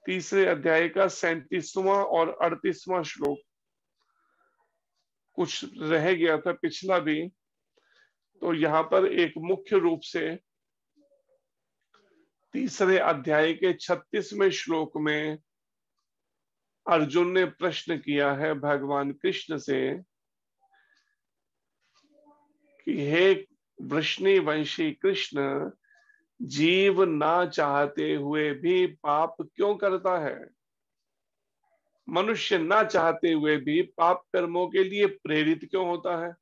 तीसरे अध्याय का 37वां और 38वां श्लोक। कुछ रह गया था पिछला भी, तो यहाँ पर एक मुख्य रूप से तीसरे अध्याय के 36वें श्लोक में अर्जुन ने प्रश्न किया है भगवान कृष्ण से कि हे वृष्णिवंशी कृष्ण, जीव ना चाहते हुए भी पाप क्यों करता है? मनुष्य ना चाहते हुए भी पाप कर्मों के लिए प्रेरित क्यों होता है?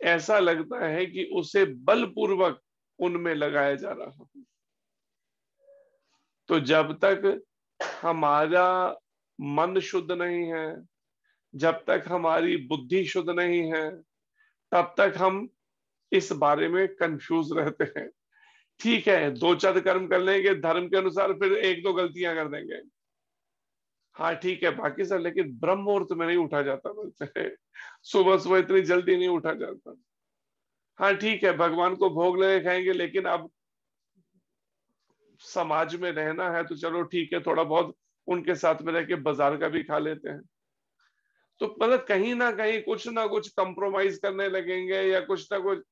ऐसा लगता है कि उसे बलपूर्वक उनमें लगाया जा रहा है। तो जब तक हमारा मन शुद्ध नहीं है, जब तक हमारी बुद्धि शुद्ध नहीं है, तब तक हम इस बारे में कंफ्यूज रहते हैं। ठीक है, दो चार कर्म कर लेंगे धर्म के अनुसार, फिर एक दो गलतियां कर देंगे, हाँ ठीक है, बाकी सब, लेकिन ब्रह्म मुहूर्त में नहीं उठा जाता बोलते हैं, सुबह सुबह इतनी जल्दी नहीं उठा जाता। हाँ ठीक है, भगवान को भोग लगे खाएंगे, लेकिन अब समाज में रहना है तो चलो ठीक है, थोड़ा बहुत उनके साथ में रह के बाजार का भी खा लेते हैं। तो मतलब कहीं ना कुछ कंप्रोमाइज करने लगेंगे, या कुछ ना कुछ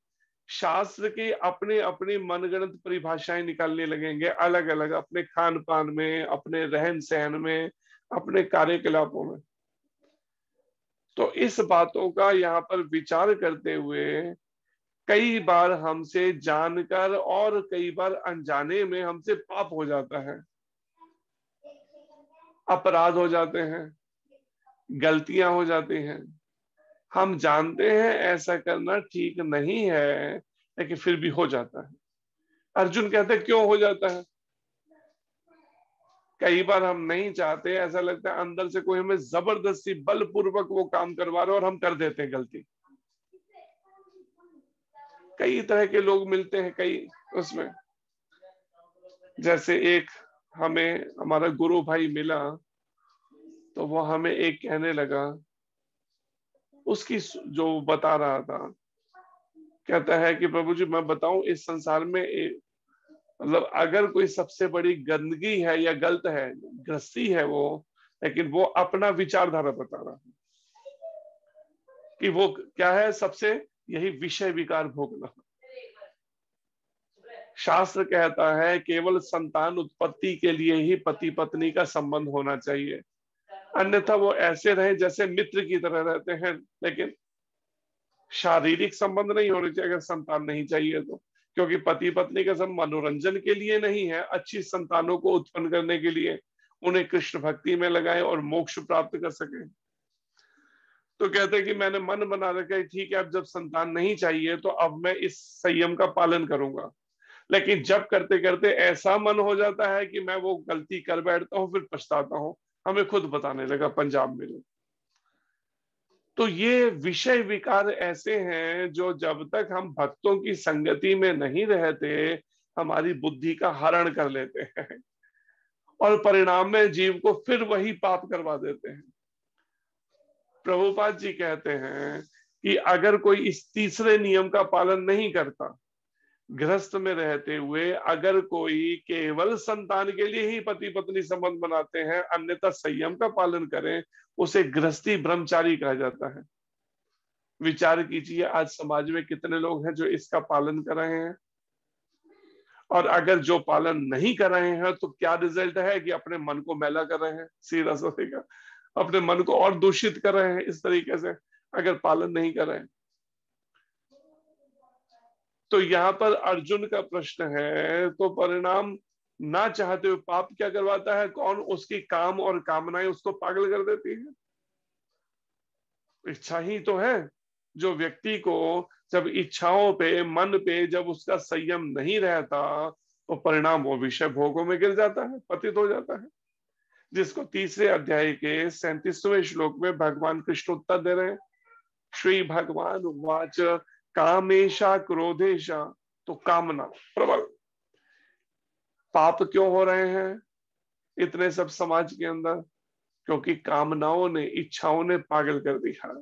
शास्त्र की अपनी अपनी मनगढ़ंत परिभाषाएं निकालने लगेंगे, अलग अलग अपने खान पान में, अपने रहन सहन में, अपने कार्यकलापों में। तो इस बातों का यहाँ पर विचार करते हुए कई बार हमसे जानकर और कई बार अनजाने में हमसे पाप हो जाता है, अपराध हो जाते हैं, गलतियां हो जाती हैं। हम जानते हैं ऐसा करना ठीक नहीं है, लेकिन फिर भी हो जाता है। अर्जुन कहते क्यों हो जाता है? कई बार हम नहीं चाहते, ऐसा लगता है अंदर से कोई हमें जबरदस्ती बलपूर्वक वो काम करवा रहा है और हम कर देते हैं गलती। कई तरह के लोग मिलते हैं कई उसमें, जैसे एक हमें हमारा गुरु भाई मिला, तो वो हमें एक कहने लगा, उसकी जो बता रहा था, कहता है कि प्रभु जी मैं बताऊं, इस संसार में मतलब अगर कोई सबसे बड़ी गंदगी है या गलत है, गृहस्थी है वो, लेकिन वो अपना विचारधारा बता रहा है कि वो क्या है, सबसे यही विषय विकार भोगना। शास्त्र कहता है केवल संतान उत्पत्ति के लिए ही पति पत्नी का संबंध होना चाहिए, अन्यथा वो ऐसे रहे जैसे मित्र की तरह रहते हैं, लेकिन शारीरिक संबंध नहीं होने चाहिए अगर संतान नहीं चाहिए तो। क्योंकि पति पत्नी का सब मनोरंजन के लिए नहीं है, अच्छी संतानों को उत्पन्न करने के लिए, उन्हें कृष्ण भक्ति में लगाएं और मोक्ष प्राप्त कर सके। तो कहते हैं कि मैंने मन बना रखा है, ठीक है अब जब संतान नहीं चाहिए तो अब मैं इस संयम का पालन करूंगा, लेकिन जब करते करते ऐसा मन हो जाता है कि मैं वो गलती कर बैठता हूँ, फिर पछताता हूँ। हमें खुद बताने लगा पंजाब में लोग। तो ये विषय विकार ऐसे हैं जो जब तक हम भक्तों की संगति में नहीं रहते, हमारी बुद्धि का हरण कर लेते हैं और परिणाम में जीव को फिर वही पाप करवा देते हैं। प्रभुपाद जी कहते हैं कि अगर कोई इस तीसरे नियम का पालन नहीं करता, गृहस्थ में रहते हुए अगर कोई केवल संतान के लिए ही पति पत्नी संबंध बनाते हैं, अन्यथा संयम का पालन करें, उसे गृहस्थी ब्रह्मचारी कहा जाता है। विचार कीजिए आज समाज में कितने लोग हैं जो इसका पालन कर रहे हैं, और अगर जो पालन नहीं कर रहे हैं तो क्या रिजल्ट है कि अपने मन को मैला कर रहे हैं, सीधा का अपने मन को और दूषित कर रहे हैं इस तरीके से, अगर पालन नहीं कर रहे हैं। तो यहाँ पर अर्जुन का प्रश्न है, तो परिणाम ना चाहते हुए पाप क्या करवाता है? कौन? उसकी काम और कामनाएं उसको पागल कर देती है। इच्छा ही तो है जो व्यक्ति को, जब इच्छाओं पे, मन पे जब उसका संयम नहीं रहता, तो परिणाम वो विषय भोगों में गिर जाता है, पतित हो जाता है। जिसको तीसरे अध्याय के 37वें श्लोक में भगवान कृष्ण उत्तर दे रहे हैं। श्री भगवान वाच कामेशा क्रोधेशा, तो कामना प्रबल। पाप क्यों हो रहे हैं इतने सब समाज के अंदर? क्योंकि कामनाओं ने, इच्छाओं ने पागल कर दिया।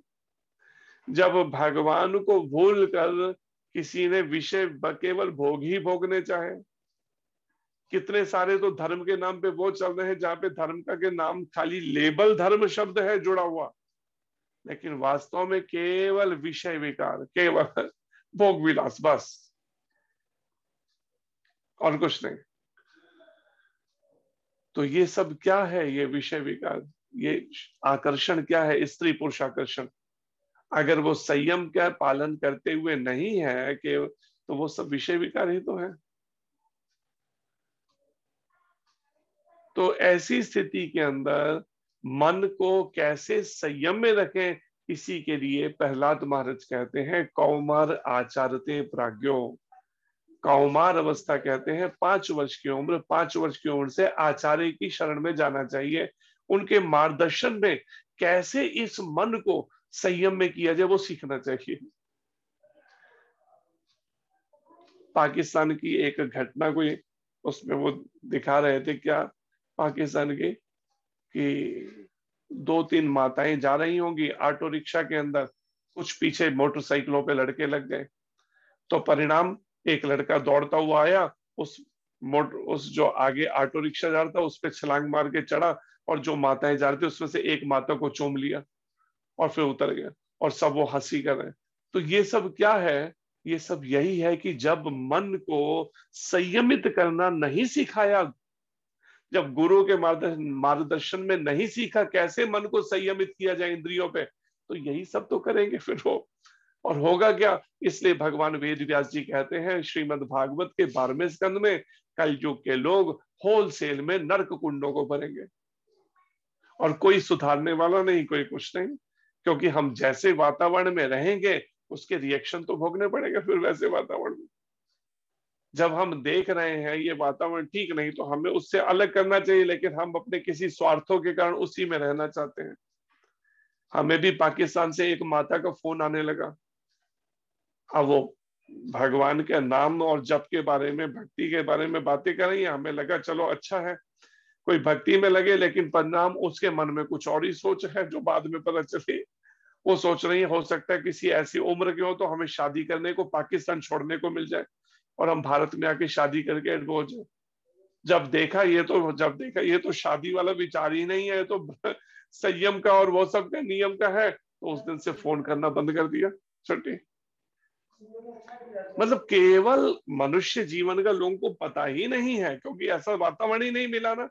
जब भगवान को भूल कर किसी ने विषय केवल भोग ही भोगने चाहे, कितने सारे तो धर्म के नाम पे वो चल रहे हैं जहां पे धर्म का के नाम खाली लेबल धर्म शब्द है जुड़ा हुआ, लेकिन वास्तव में केवल विषय विकार, केवल भोग विलास, बस और कुछ नहीं। तो ये सब क्या है? ये विषय विकार, ये आकर्षण क्या है? स्त्री पुरुष आकर्षण। अगर वो संयम का पालन करते हुए नहीं है कि, तो वो सब विषय विकार ही तो है। तो ऐसी स्थिति के अंदर मन को कैसे संयम में रखें, इसी के लिए प्रहलाद महाराज कहते हैं कौमार आचारते प्राज्ञो। कौमार अवस्था कहते हैं 5 वर्ष की उम्र, 5 वर्ष की उम्र से आचार्य की शरण में जाना चाहिए। उनके मार्गदर्शन में कैसे इस मन को संयम में किया जाए वो सीखना चाहिए। पाकिस्तान की एक घटना कोई उसमें वो दिखा रहे थे क्या, पाकिस्तान के कि 2-3 माताएं जा रही होंगी ऑटो रिक्शा के अंदर, कुछ पीछे मोटरसाइकिलों पे लड़के लग गए, तो परिणाम एक लड़का दौड़ता हुआ आया, उस जो आगे ऑटो रिक्शा जा रहा था उस पे छलांग मार के चढ़ा, और जो माताएं जा रही थी उसमें से एक माता को चूम लिया और फिर उतर गया, और सब वो हंसी कर रहे हैं। तो ये सब क्या है? ये सब यही है कि जब मन को संयमित करना नहीं सिखाया, जब गुरु के मार्गदर्शन में नहीं सीखा कैसे मन को संयमित किया जाए इंद्रियों पे, तो यही सब तो करेंगे फिर वो, और होगा क्या? इसलिए भगवान वेद व्यास जी कहते हैं श्रीमद् भागवत के 12वें स्कंद में, कलयुग के लोग होलसेल में नरक कुंडों को भरेंगे, और कोई सुधारने वाला नहीं, कोई कुछ नहीं, क्योंकि हम जैसे वातावरण में रहेंगे उसके रिएक्शन तो भोगने पड़ेगा फिर वैसे वातावरण में। जब हम देख रहे हैं ये वातावरण ठीक नहीं तो हमें उससे अलग करना चाहिए, लेकिन हम अपने किसी स्वार्थों के कारण उसी में रहना चाहते हैं। हमें भी पाकिस्तान से एक माता का फोन आने लगा, अब वो भगवान के नाम और जप के बारे में, भक्ति के बारे में बातें कर रही है। हमें लगा चलो अच्छा है कोई भक्ति में लगे, लेकिन परिणाम उसके मन में कुछ और ही सोच है जो बाद में पता चली। वो सोच रही है हो सकता है किसी ऐसी उम्र के हो तो हमें शादी करने को पाकिस्तान छोड़ने को मिल जाए और हम भारत में आके शादी करके एडवो जाए। जब देखा ये तो शादी वाला विचार ही नहीं है, तो संयम का और वो सब का नियम का है, तो उस दिन से फोन करना बंद कर दिया। छुट्टी, मतलब केवल मनुष्य जीवन का लोगों को पता ही नहीं है, क्योंकि ऐसा वातावरण ही नहीं मिला ना।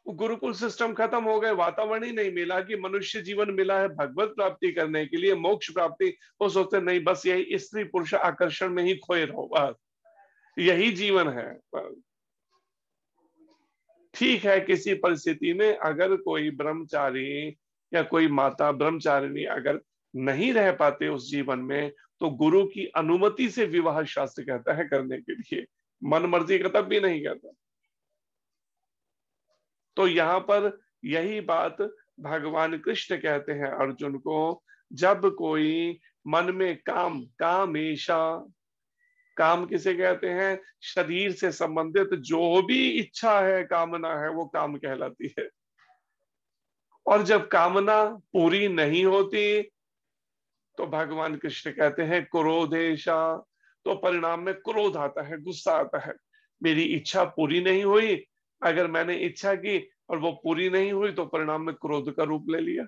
गुरुकुल सिस्टम खत्म हो गए, वातावरण ही नहीं मिला कि मनुष्य जीवन मिला है भगवत प्राप्ति करने के लिए, मोक्ष प्राप्ति। वो सोचते नहीं बस यही स्त्री पुरुष आकर्षण में ही खोए रहो, बस यही जीवन है। ठीक है, किसी परिस्थिति में अगर कोई ब्रह्मचारी या कोई माता ब्रह्मचारिणी अगर नहीं रह पाते उस जीवन में, तो गुरु की अनुमति से विवाह शास्त्र कहता है करने के लिए, मन मर्जी का तब भी नहीं कहता। तो यहां पर यही बात भगवान कृष्ण कहते हैं अर्जुन को, जब कोई मन में कामेशा, काम किसे कहते हैं? शरीर से संबंधित जो भी इच्छा है, कामना है, वो काम कहलाती है। और जब कामना पूरी नहीं होती तो भगवान कृष्ण कहते हैं क्रोधेशा, तो परिणाम में क्रोध आता है, गुस्सा आता है। मेरी इच्छा पूरी नहीं हुई, अगर मैंने इच्छा की और वो पूरी नहीं हुई तो परिणाम में क्रोध का रूप ले लिया।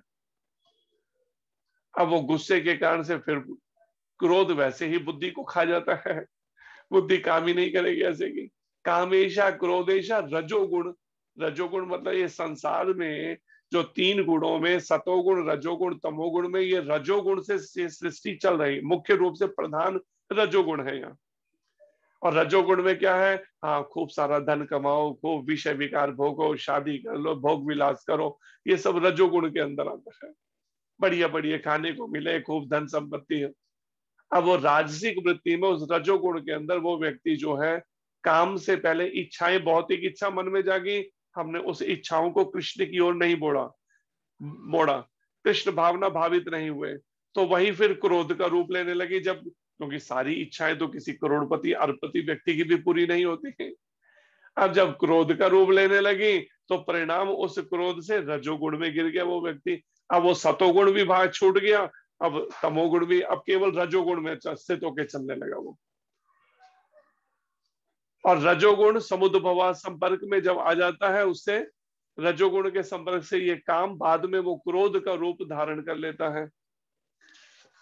अब वो गुस्से के कारण से फिर क्रोध वैसे ही बुद्धि को खा जाता है, बुद्धि काम ही नहीं करेगी ऐसे की। कामेशा क्रोधेशा रजोगुण, रजोगुण मतलब ये संसार में जो 3 गुणों में सतोगुण रजोगुण तमोगुण में, ये रजोगुण से सृष्टि चल रही, मुख्य रूप से प्रधान रजोगुण है यहाँ। और रजोगुण में क्या है? हाँ, खूब सारा धन कमाओ, खूब विषय विकार भोगो, शादी कर लो, भोग विलास करो, ये सब रजोगुण के अंदर आता है। बढ़िया बढ़िया खाने को मिले, खूब धन संपत्ति है। अब वो राजसिक वृत्ति में उस रजोगुण के अंदर वो व्यक्ति जो है, काम से पहले इच्छाएं, भौतिक इच्छा मन में जागी, हमने उस इच्छाओं को कृष्ण की ओर नहीं मोड़ा, कृष्ण भावना भावित नहीं हुए, तो वही फिर क्रोध का रूप लेने लगी। जब, क्योंकि सारी इच्छाएं तो किसी करोड़पति अरबपति व्यक्ति की भी पूरी नहीं होती है। अब जब क्रोध का रूप लेने लगी तो परिणाम उस क्रोध से रजोगुण में गिर गया वो व्यक्ति। अब वो सतोगुण भी भाग छूट गया, अब तमोगुण भी, अब केवल रजोगुण में स्थित होकर चलने लगा वो। और रजोगुण समुद्भवा संपर्क में जब आ जाता है, उससे रजोगुण के संपर्क से ये काम बाद में वो क्रोध का रूप धारण कर लेता है।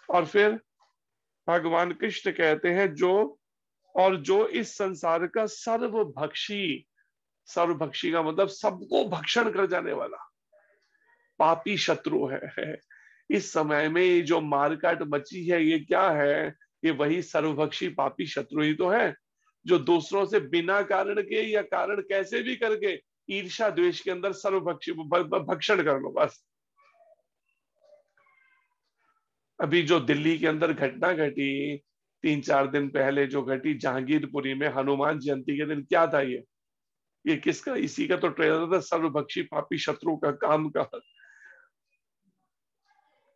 और फिर भगवान कृष्ण कहते हैं जो इस संसार का सर्वभक्षी का मतलब सबको भक्षण कर जाने वाला पापी शत्रु है। इस समय में ये जो मारकाट मची है, ये क्या है? ये वही सर्वभक्षी पापी शत्रु ही तो है, जो दूसरों से बिना कारण के या कारण कैसे भी करके ईर्ष्या द्वेष के अंदर सर्वभक्षी भक्षण कर लो बस। अभी जो दिल्ली के अंदर घटना घटी 3-4 दिन पहले, जो घटी जहांगीरपुरी में हनुमान जयंती के दिन, क्या था ये किसका? इसी का तो ट्रेलर था, सर्वभक्षी पापी शत्रु का काम का।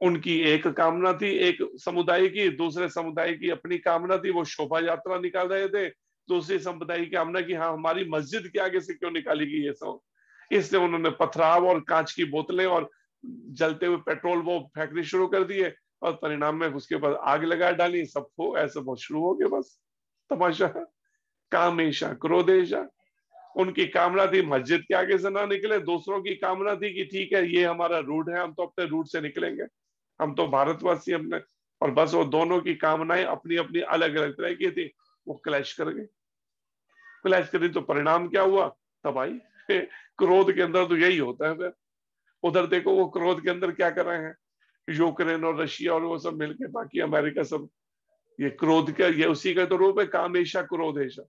उनकी एक कामना थी, एक समुदाय की, दूसरे समुदाय की अपनी कामना थी, वो शोभा यात्रा निकाल रहे थे। दूसरी समुदाय की कामना की हाँ हमारी मस्जिद के आगे से क्यों निकाली गई ये सब, इसलिए उन्होंने पथराव और कांच की बोतलें और जलते हुए पेट्रोल वो फेंकने शुरू कर दिए, और परिणाम में उसके बाद आग लगा डाली। सबको ऐसे बहुत शुरू हो गया बस तमाशा। कामेशा क्रोधेशा, उनकी कामना थी मस्जिद के आगे से ना निकले, दूसरों की कामना थी कि ठीक है ये हमारा रूट है, हम तो अपने रूट से निकलेंगे, हम तो भारतवासी अपने। और बस वो दोनों की कामनाएं अपनी अपनी अलग अलग तरह की थी, वो क्लैश कर गई। क्लैश करी तो परिणाम क्या हुआ? तबाही। क्रोध के अंदर तो यही होता है। फिर उधर देखो वो क्रोध के अंदर क्या कर रहे हैं, यूक्रेन और रशिया और वो सब मिलके, बाकी अमेरिका सब, ये क्रोध का, ये उसी का तो रूप है, कामेशा क्रोधेशा।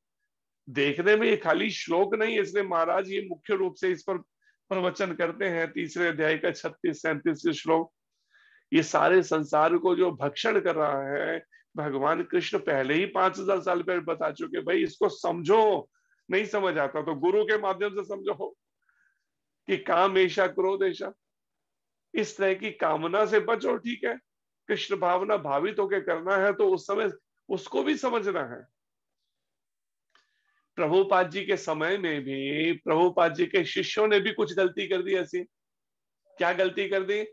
देखने में ये खाली श्लोक नहीं है, इसलिए महाराज ये मुख्य रूप से इस पर प्रवचन करते हैं। 3रे अध्याय का 36-37 श्लोक, ये सारे संसार को जो भक्षण कर रहा है, भगवान कृष्ण पहले ही 5000 साल पहले बता चुके, भाई इसको समझो। नहीं समझ आता तो गुरु के माध्यम से समझो कि काम ऐसा क्रोध ऐसा, इस तरह की कामना से बचो। ठीक है, कृष्ण भावना भावित होकर करना है तो उस समय उसको भी समझना है। प्रभुपाद जी के समय में भी प्रभुपाद जी के शिष्यों ने भी कुछ गलती कर दी ऐसी। क्या गलती कर दी?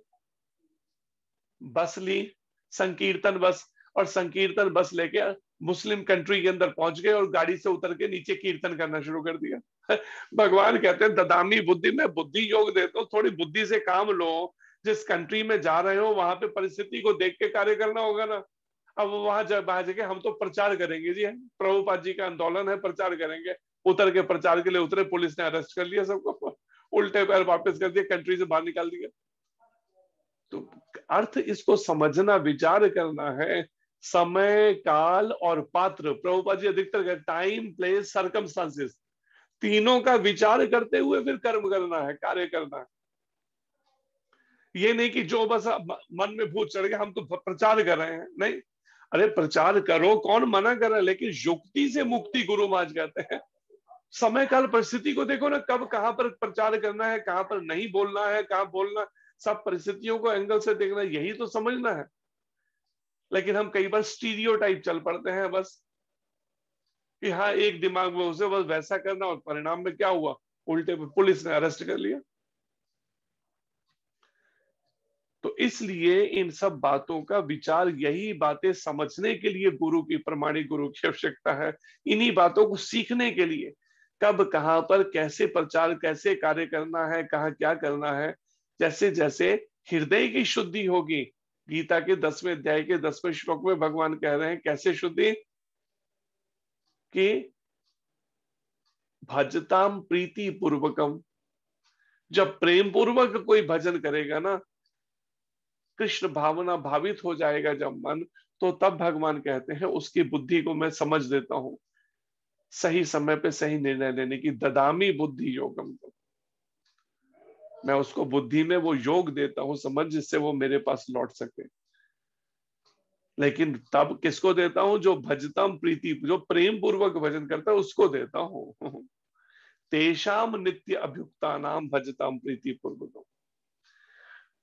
बस ली, संकीर्तन बस, और संकीर्तन बस लेके मुस्लिम कंट्री के अंदर पहुंच गए और गाड़ी से उतर के नीचे कीर्तन करना शुरू कर दिया। भगवान कहते हैं ददामी बुद्धि में बुद्धि योग देता हूं, थोड़ी बुद्धि से काम लो। जिस कंट्री में जा रहे हो वहां पे परिस्थिति को देख के कार्य करना होगा ना। अब वहां जगह हम तो प्रचार करेंगे जी, प्रभुपाद जी का आंदोलन है, प्रचार करेंगे। उतर के प्रचार के लिए उतरे, पुलिस ने अरेस्ट कर लिया सबको, उल्टे पैर वापस कर दिया, कंट्री से बाहर निकाल दिया। तो अर्थ इसको समझना, विचार करना है। समय, काल और पात्र, प्रभुपाद जी अधिकतर टाइम, प्लेस, सर्कमस्टांसेस, तीनों का विचार करते हुए फिर कर्म करना है, कार्य करना है। ये नहीं कि जो बस मन में भूत चढ़ गया हम तो प्रचार कर रहे हैं, नहीं। अरे प्रचार करो, कौन मना कर रहा है, लेकिन युक्ति से मुक्ति गुरु महाराज कहते हैं। समय काल परिस्थिति को देखो ना, कब कहां पर प्रचार करना है, कहां पर नहीं बोलना है, कहां बोलना, सब परिस्थितियों को एंगल से देखना, यही तो समझना है। लेकिन हम कई बार स्टीरियोटाइप चल पड़ते हैं बस, कि हाँ एक दिमाग में उसे बस वैसा करना, और परिणाम में क्या हुआ, उल्टे पे पुलिस ने अरेस्ट कर लिया। तो इसलिए इन सब बातों का विचार, यही बातें समझने के लिए गुरु की, प्रमाणिक गुरु की आवश्यकता है। इन्हीं बातों को सीखने के लिए कब कहां पर कैसे प्रचार, कैसे कार्य करना है, कहाँ क्या करना है। जैसे जैसे हृदय की शुद्धि होगी, गीता के 10वें अध्याय के 10वें श्लोक में भगवान कह रहे हैं कैसे शुद्धि, कि भजताम प्रीति पूर्वकम। जब प्रेम पूर्वक कोई भजन करेगा ना, कृष्ण भावना भावित हो जाएगा जब मन, तो तब भगवान कहते हैं उसकी बुद्धि को मैं समझ देता हूं, सही समय पे सही निर्णय लेने की, ददामी बुद्धि योगम को, मैं उसको बुद्धि में वो योग देता हूं, समझ, जिससे वो मेरे पास लौट सके। लेकिन तब किसको देता हूं? जो भजतम प्रीति, जो प्रेम पूर्वक भजन करता है उसको देता हूं। तेषाम नित्य अभ्युक्ता नाम भजतम प्रीति पूर्वक।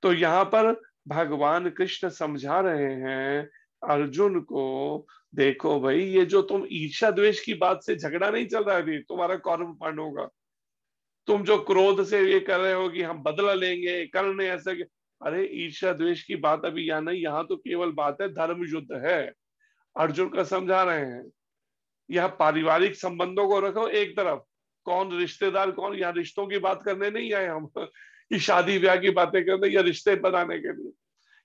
तो यहां पर भगवान कृष्ण समझा रहे हैं अर्जुन को, देखो भाई ये जो तुम ईर्ष्या द्वेष की बात से झगड़ा नहीं चल रहा है अभी, तुम्हारा कर्म कांड होगा। तुम जो क्रोध से ये कर रहे हो कि हम बदला लेंगे, कर्ण ऐसा, अरे ईर्ष्या द्वेष की बात अभी यहाँ नहीं, यहाँ तो केवल बात है धर्म युद्ध है। अर्जुन का समझा रहे हैं यह पारिवारिक संबंधों को रखो एक तरफ, कौन रिश्तेदार कौन, यहाँ रिश्तों की बात करने नहीं आए हम कि शादी ब्याह की बातें करने या रिश्ते बनाने के लिए।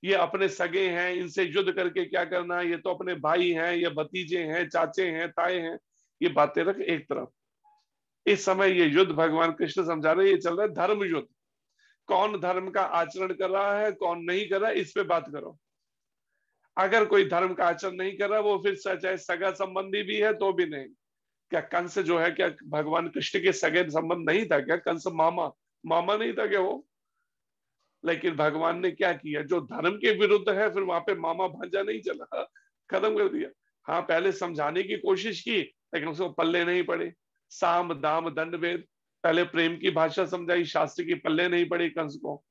ये अपने सगे हैं, इनसे युद्ध करके क्या करना, ये तो अपने भाई हैं, ये भतीजे हैं, चाचे हैं, ताए हैं, ये बातें रख एक तरफ। इस समय ये युद्ध भगवान कृष्ण समझा रहे, ये चल रहा है धर्म युद्ध। कौन धर्म का आचरण कर रहा है, कौन नहीं कर रहा है, इस पे बात करो। अगर कोई धर्म का आचरण नहीं कर रहा, वो फिर चाहे सगा संबंधी भी है तो भी नहीं। क्या कंस जो है, क्या भगवान कृष्ण के सगे संबंध नहीं था क्या? कंस मामा मामा नहीं था क्या वो? लेकिन भगवान ने क्या किया, जो धर्म के विरुद्ध है फिर वहां पे मामा भांजा नहीं चला, खत्म कर दिया। हाँ, पहले समझाने की कोशिश की लेकिन उसको पल्ले नहीं पड़े। साम दाम दंड भेद, पहले प्रेम की भाषा समझाई, शास्त्र की पल्ले नहीं पड़ी कंस को।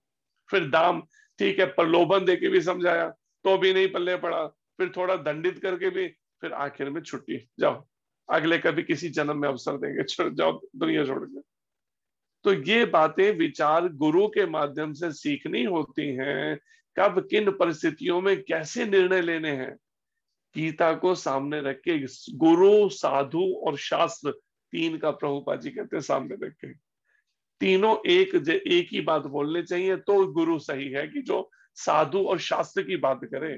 फिर दाम, ठीक है, प्रलोभन देके भी समझाया तो भी नहीं पल्ले पड़ा। फिर थोड़ा दंडित करके भी, फिर आखिर में छुट्टी, जाओ अगले कभी किसी जन्म में अवसर देंगे, जाओ दुनिया छोड़ के। तो ये बातें विचार गुरु के माध्यम से सीखनी होती हैं, कब किन परिस्थितियों में कैसे निर्णय लेने हैं। गीता को सामने रख के गुरु साधु और शास्त्र, तीन का प्रभुपाद जी कहते हैं सामने रख के, तीनों एक ही बात बोलने चाहिए तो गुरु सही है कि जो साधु और शास्त्र की बात करे।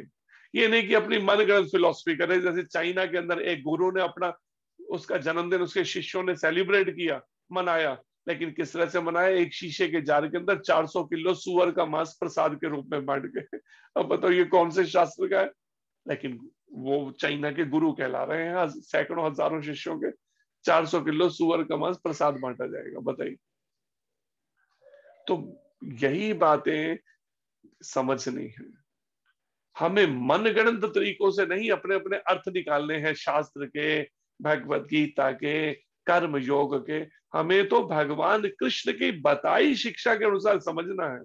ये नहीं कि अपनी मनगढ़ंत फिलॉसफी करे। जैसे चाइना के अंदर एक गुरु ने अपना, उसका जन्मदिन उसके शिष्यों ने सेलिब्रेट किया, मनाया, लेकिन किस तरह से मनाया? एक शीशे के जार के अंदर 400 किलो सुअर का मांस प्रसाद के रूप में बांट के। अब बताओ ये कौन से शास्त्र का है? लेकिन वो चाइना के गुरु कहला रहे हैं, सैकड़ों हजारों शिष्यों के 400 किलो सुअर का मांस प्रसाद बांटा जाएगा, बताइए। तो यही बातें समझनी है हमें, मनगढ़ंत तरीकों से नहीं अपने अपने अर्थ निकालने हैं शास्त्र के, भगवत गीता के, कर्म योग के। हमें तो भगवान कृष्ण की बताई शिक्षा के अनुसार समझना है।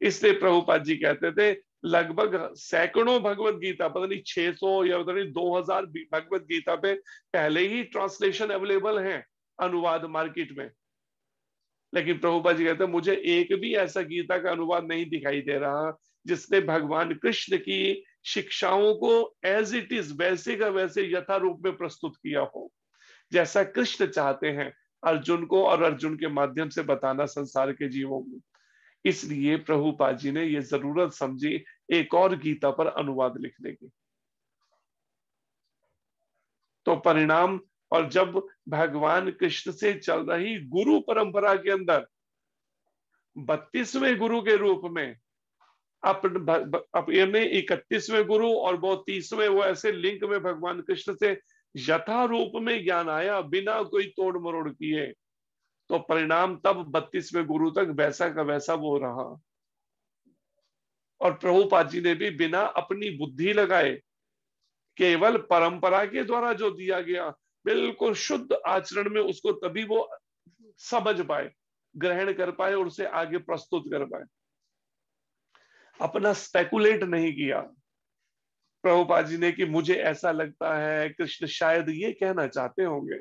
इसलिए प्रभुपाद जी कहते थे लगभग सैकड़ों भगवत गीता, पता नहीं 600 या पता नहीं 2000 भगवत गीता पे पहले ही ट्रांसलेशन अवेलेबल है, अनुवाद मार्केट में। लेकिन प्रभुपाद जी कहते हैं मुझे एक भी ऐसा गीता का अनुवाद नहीं दिखाई दे रहा जिसने भगवान कृष्ण की शिक्षाओं को एज इट इज, वैसे का वैसे यथा रूप में प्रस्तुत किया हो, जैसा कृष्ण चाहते हैं अर्जुन को और अर्जुन के माध्यम से बताना संसार के जीवों को। इसलिए प्रभुपाद जी ने ये जरूरत समझी एक और गीता पर अनुवाद लिखने की। तो परिणाम, और जब भगवान कृष्ण से चल रही गुरु परंपरा के अंदर 32वें गुरु के रूप में अपने 31वें गुरु और वो 30वें, वो ऐसे लिंक में भगवान कृष्ण से यथा रूप में ज्ञान आया बिना कोई तोड़ मरोड़ किए। तो परिणाम तब 32वें गुरु तक वैसा का वैसा वो रहा। और प्रभुपाद जी ने भी बिना अपनी बुद्धि लगाए, केवल परंपरा के द्वारा जो दिया गया बिल्कुल शुद्ध आचरण में, उसको तभी वो समझ पाए, ग्रहण कर पाए और उसे आगे प्रस्तुत कर पाए। अपना स्पेकुलेट नहीं किया प्रभुपाद जी ने कि मुझे ऐसा लगता है कृष्ण शायद ये कहना चाहते होंगे,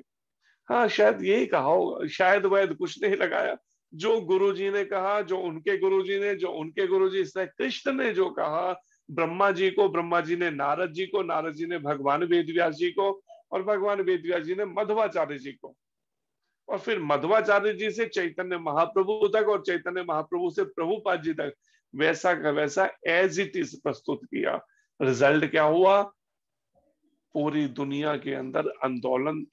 हाँ शायद यही कहा होगा, शायद वैद कुछ नहीं लगाया। जो गुरुजी ने कहा, जो उनके गुरुजी ने, जो उनके गुरुजी, इसने कृष्ण ने जो कहा, ब्रह्मा जी को ब्रह्मा जी ने नारद जी को, नारद जी ने भगवान वेदव्यास जी को, और भगवान वेदव्यास जी ने मध्वाचार्य जी को, और फिर मध्वाचार्य जी से चैतन्य महाप्रभु तक, और चैतन्य महाप्रभु से प्रभुपाद जी तक वैसा का वैसा एज इट इज प्रस्तुत किया। रिजल्ट क्या हुआ? पूरी दुनिया के अंदर आंदोलन,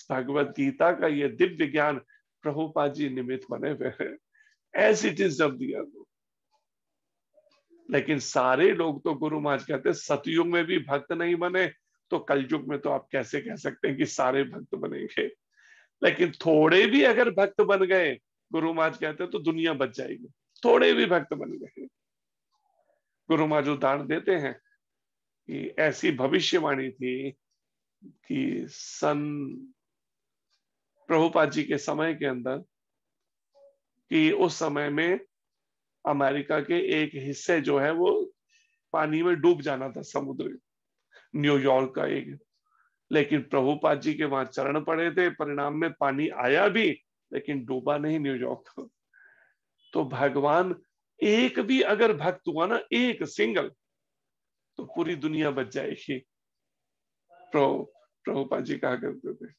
भगवत गीता का ये दिव्य ज्ञान प्रभुपाद जी निमित्त बने हुए हैं, एज इट इज जब दिया तो। लेकिन सारे लोग तो गुरु महाराज कहते हैं सतयुग में भी भक्त नहीं बने, तो कलयुग में तो आप कैसे कह सकते हैं कि सारे भक्त बनेंगे? लेकिन थोड़े भी अगर भक्त बन गए, गुरु महाराज कहते हैं तो दुनिया बच जाएगी। थोड़े भी भक्त बन गए, गुरु महाराज उदाहरण देते हैं कि ऐसी भविष्यवाणी थी कि सन प्रभुपाद जी के समय के अंदर, कि उस समय में अमेरिका के एक हिस्से जो है वो पानी में डूब जाना था, समुद्र, न्यूयॉर्क का एक। लेकिन प्रभुपाद जी के वहां चरण पड़े थे, परिणाम में पानी आया भी लेकिन डूबा नहीं न्यूयॉर्क। तो भगवान, एक भी अगर भक्त हुआ ना, एक सिंगल, तो पूरी दुनिया बच जाएगी। प्रभुपाद जी कहा करते थे,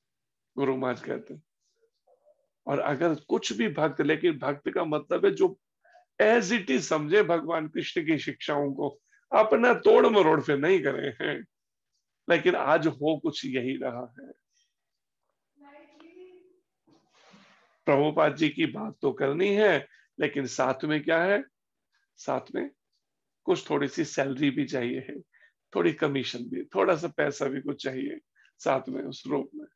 गुरु महाराज कहते हैं। और अगर कुछ भी भक्त, लेकिन भक्त का मतलब है जो एज इट इज समझे भगवान कृष्ण की शिक्षाओं को, अपना तोड़ मरोड़ फिर नहीं करे हैं। लेकिन आज हो कुछ यही रहा है। प्रभुपाद जी की बात तो करनी है, लेकिन साथ में क्या है, साथ में कुछ थोड़ी सी सैलरी भी चाहिए है, थोड़ी कमीशन भी, थोड़ा सा पैसा भी कुछ चाहिए साथ में उस रूप में।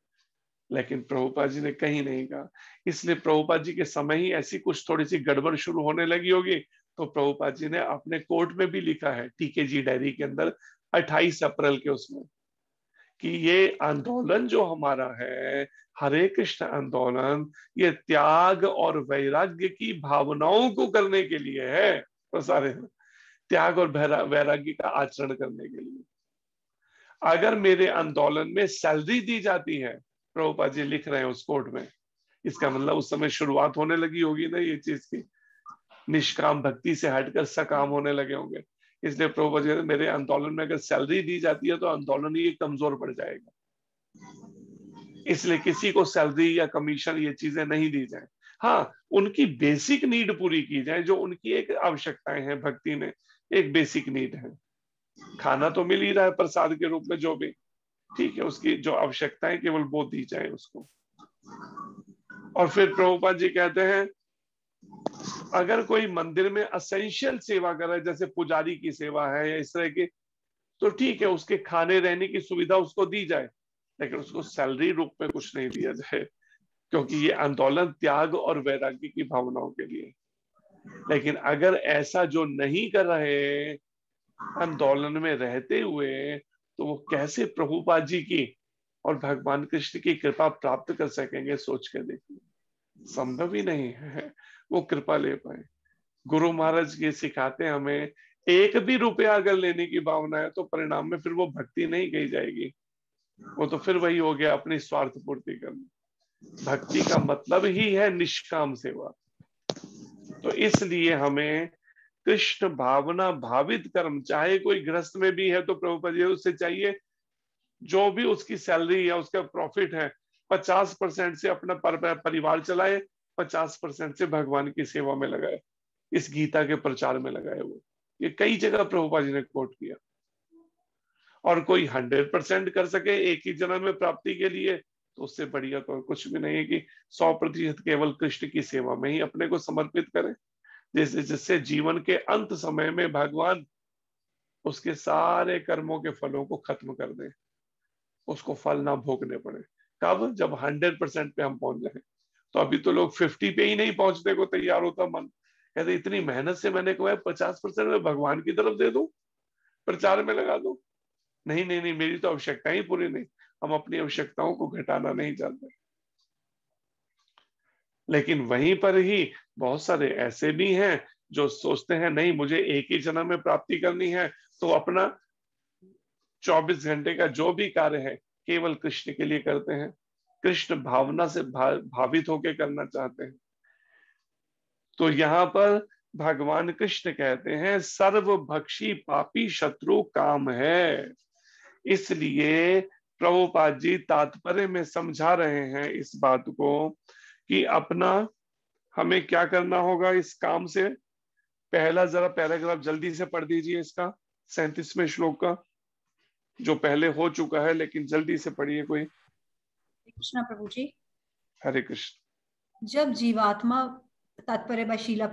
लेकिन प्रभुपाद जी ने कहीं नहीं कहा। इसलिए प्रभुपाद जी के समय ही ऐसी कुछ थोड़ी सी गड़बड़ शुरू होने लगी होगी, तो प्रभुपाद जी ने अपने कोर्ट में भी लिखा है, टीकेजी डायरी के अंदर 28 अप्रैल के उसमें, कि ये आंदोलन जो हमारा है, हरे कृष्ण आंदोलन, ये त्याग और वैराग्य की भावनाओं को करने के लिए है, प्रसारित त्याग और वैराग्य का आचरण करने के लिए। अगर मेरे आंदोलन में सैलरी दी जाती है, प्रभुपाद जी लिख रहे हैं उस कोर्ट में, इसका मतलब उस समय शुरुआत होने लगी होगी ना ये चीज की, निष्काम भक्ति से हटकर सकाम होने लगे होंगे। इसलिए प्रभुपाद जी, मेरे आंदोलन में अगर सैलरी दी जाती है तो आंदोलन ही कमजोर पड़ जाएगा, इसलिए किसी को सैलरी या कमीशन ये चीजें नहीं दी जाए। हाँ, उनकी बेसिक नीड पूरी की जाए, जो उनकी एक आवश्यकताएं हैं भक्ति में, एक बेसिक नीड है। खाना तो मिल ही रहा है प्रसाद के रूप में, जो भी ठीक है, उसकी जो आवश्यकताएं केवल वो दी जाए उसको। और फिर प्रभुपाद जी कहते हैं, अगर कोई मंदिर में असेंशियल सेवा कर रहा है, जैसे पुजारी की सेवा है या इस तरह की, तो ठीक है, उसके खाने रहने की सुविधा उसको दी जाए, लेकिन उसको सैलरी रूप में कुछ नहीं दिया जाए, क्योंकि ये आंदोलन त्याग और वैराग्य की भावनाओं के लिए। लेकिन अगर ऐसा जो नहीं कर रहे आंदोलन में रहते हुए, तो वो कैसे प्रभुपाद जी की और भगवान कृष्ण की कृपा प्राप्त कर सकेंगे? सोच के देखिए, संभव ही नहीं है वो कृपा ले पाए। गुरु महाराज ये सिखाते हैं हमें, एक भी रुपया अगर लेने की भावना है तो परिणाम में फिर वो भक्ति नहीं कही जाएगी, वो तो फिर वही हो गया अपनी स्वार्थ पूर्ति करना। भक्ति का मतलब ही है निष्काम सेवा। तो इसलिए हमें कृष्ण भावना भावित कर्म, चाहे कोई गृहस्थ में भी है तो प्रभुपाद जी उससे चाहिए जो भी उसकी सैलरी या उसका प्रॉफिट है, 50% से अपना परिवार चलाए, 50% से भगवान की सेवा में लगाए, इस गीता के प्रचार में लगाए। वो ये कई जगह प्रभुपाद जी ने कोट किया। और कोई 100% कर सके एक ही जन्म में प्राप्ति के लिए, तो उससे बढ़िया तो कुछ भी नहीं है कि 100% केवल कृष्ण की सेवा में ही अपने को समर्पित करें, जिससे जीवन के अंत समय में भगवान उसके सारे कर्मों के फलों को खत्म कर दे, उसको फल ना भोगने पड़े। कब? जब 100% पे हम पहुंच जाए। तो अभी तो लोग 50 पे ही नहीं पहुंचने को तैयार होता मन, कहते इतनी मेहनत से मैंने कहा 50% में भगवान की तरफ दे दूं, प्रचार में लगा दूं। नहीं नहीं नहीं, मेरी तो आवश्यकताएं ही पूरी नहीं, हम अपनी आवश्यकताओं को घटाना नहीं चाहते। लेकिन वहीं पर ही बहुत सारे ऐसे भी हैं जो सोचते हैं नहीं, मुझे एक ही जन्म में प्राप्ति करनी है, तो अपना 24 घंटे का जो भी कार्य है केवल कृष्ण के लिए करते हैं, कृष्ण भावना से भावित होकर करना चाहते हैं। तो यहाँ पर भगवान कृष्ण कहते हैं, सर्वभक्षी पापी शत्रु काम है। इसलिए प्रभुपाद जी तात्पर्य में समझा रहे हैं इस बात को कि अपना हमें क्या करना होगा इस काम से। पहला जरा पैराग्राफ जल्दी से पढ़ दीजिए इसका, 37वें श्लोक का, जो पहले हो चुका है, लेकिन जल्दी से पढ़िए कोई। कृष्णा प्रभु जी। हरे कृष्ण। जब जीवात्मा, तात्पर्य बाय शीला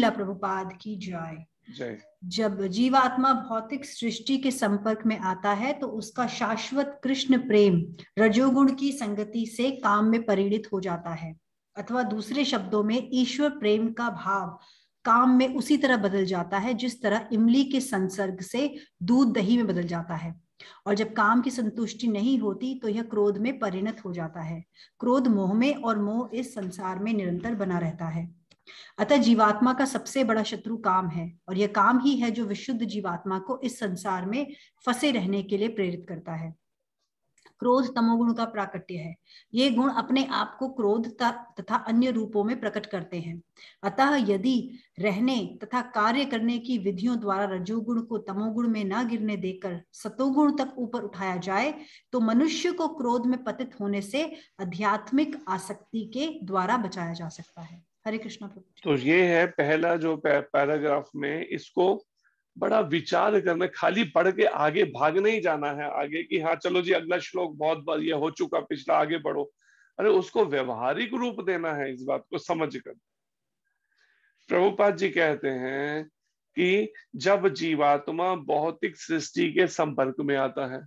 प्रभुपाद की जय। जय। जब जीवात्मा भौतिक सृष्टि के संपर्क में आता है तो उसका शाश्वत कृष्ण प्रेम रजोगुण की संगति से काम में परिणित हो जाता है, अथवा दूसरे शब्दों में ईश्वर प्रेम का भाव काम में उसी तरह बदल जाता है जिस तरह इमली के संसर्ग से दूध दही में बदल जाता है। और जब काम की संतुष्टि नहीं होती तो यह क्रोध में परिणत हो जाता है। क्रोध मोह में, और मोह इस संसार में निरंतर बना रहता है। अतः जीवात्मा का सबसे बड़ा शत्रु काम है, और यह काम ही है जो विशुद्ध जीवात्मा को इस संसार में फंसे रहने के लिए प्रेरित करता है। क्रोध तमोगुण का प्राकट्य है। ये गुण अपने आप को क्रोध तथा अन्य रूपों में प्रकट करते हैं। अतः यदि रहने तथा कार्य करने की विधियों द्वारा रजोगुण को तमोगुण में न गिरने देकर सतोगुण तक ऊपर उठाया जाए तो मनुष्य को क्रोध में पतित होने से आध्यात्मिक आसक्ति के द्वारा बचाया जा सकता है। हरे कृष्णा प्रभु। तो ये है पहला जो पैराग्राफ में, इसको बड़ा विचार करना, खाली पढ़ के आगे भाग नहीं जाना है आगे कि हाँ चलो जी अगला श्लोक बहुत बार ये हो चुका, पिछला आगे बढ़ो। अरे उसको व्यवहारिक रूप देना है, इस बात को समझ कर। प्रभुपाद जी कहते हैं कि जब जीवात्मा भौतिक सृष्टि के संपर्क में आता है,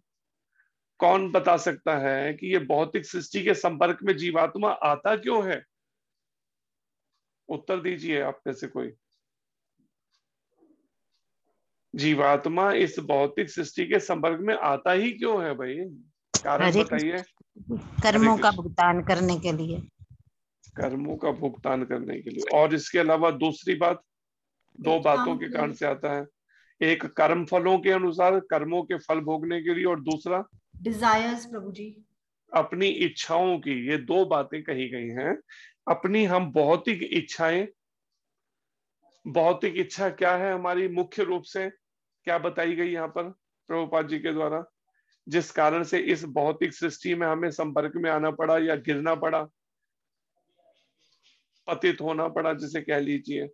कौन बता सकता है कि ये भौतिक सृष्टि के संपर्क में जीवात्मा आता क्यों है? उत्तर दीजिए आप में से कोई। जीवात्मा इस भौतिक सृष्टि के संपर्क में आता ही क्यों है भाई? कारण बताइए। कर्मों का भुगतान करने के लिए। कर्मों का भुगतान करने के लिए। और इसके अलावा दूसरी बात, दो बातों के कारण से आता है। एक कर्म फलों के अनुसार, कर्मों के फल भोगने के लिए, और दूसरा डिजायर्स प्रभु जी, अपनी इच्छाओं की। ये दो बातें कही गई हैं। अपनी हम भौतिक इच्छाएं, भौतिक इच्छा क्या है हमारी? मुख्य रूप से क्या बताई गई यहाँ पर प्रभुपाद जी के द्वारा, जिस कारण से इस भौतिक सृष्टि में हमें संपर्क में आना पड़ा या गिरना पड़ा, पतित होना पड़ा जिसे कह लीजिए,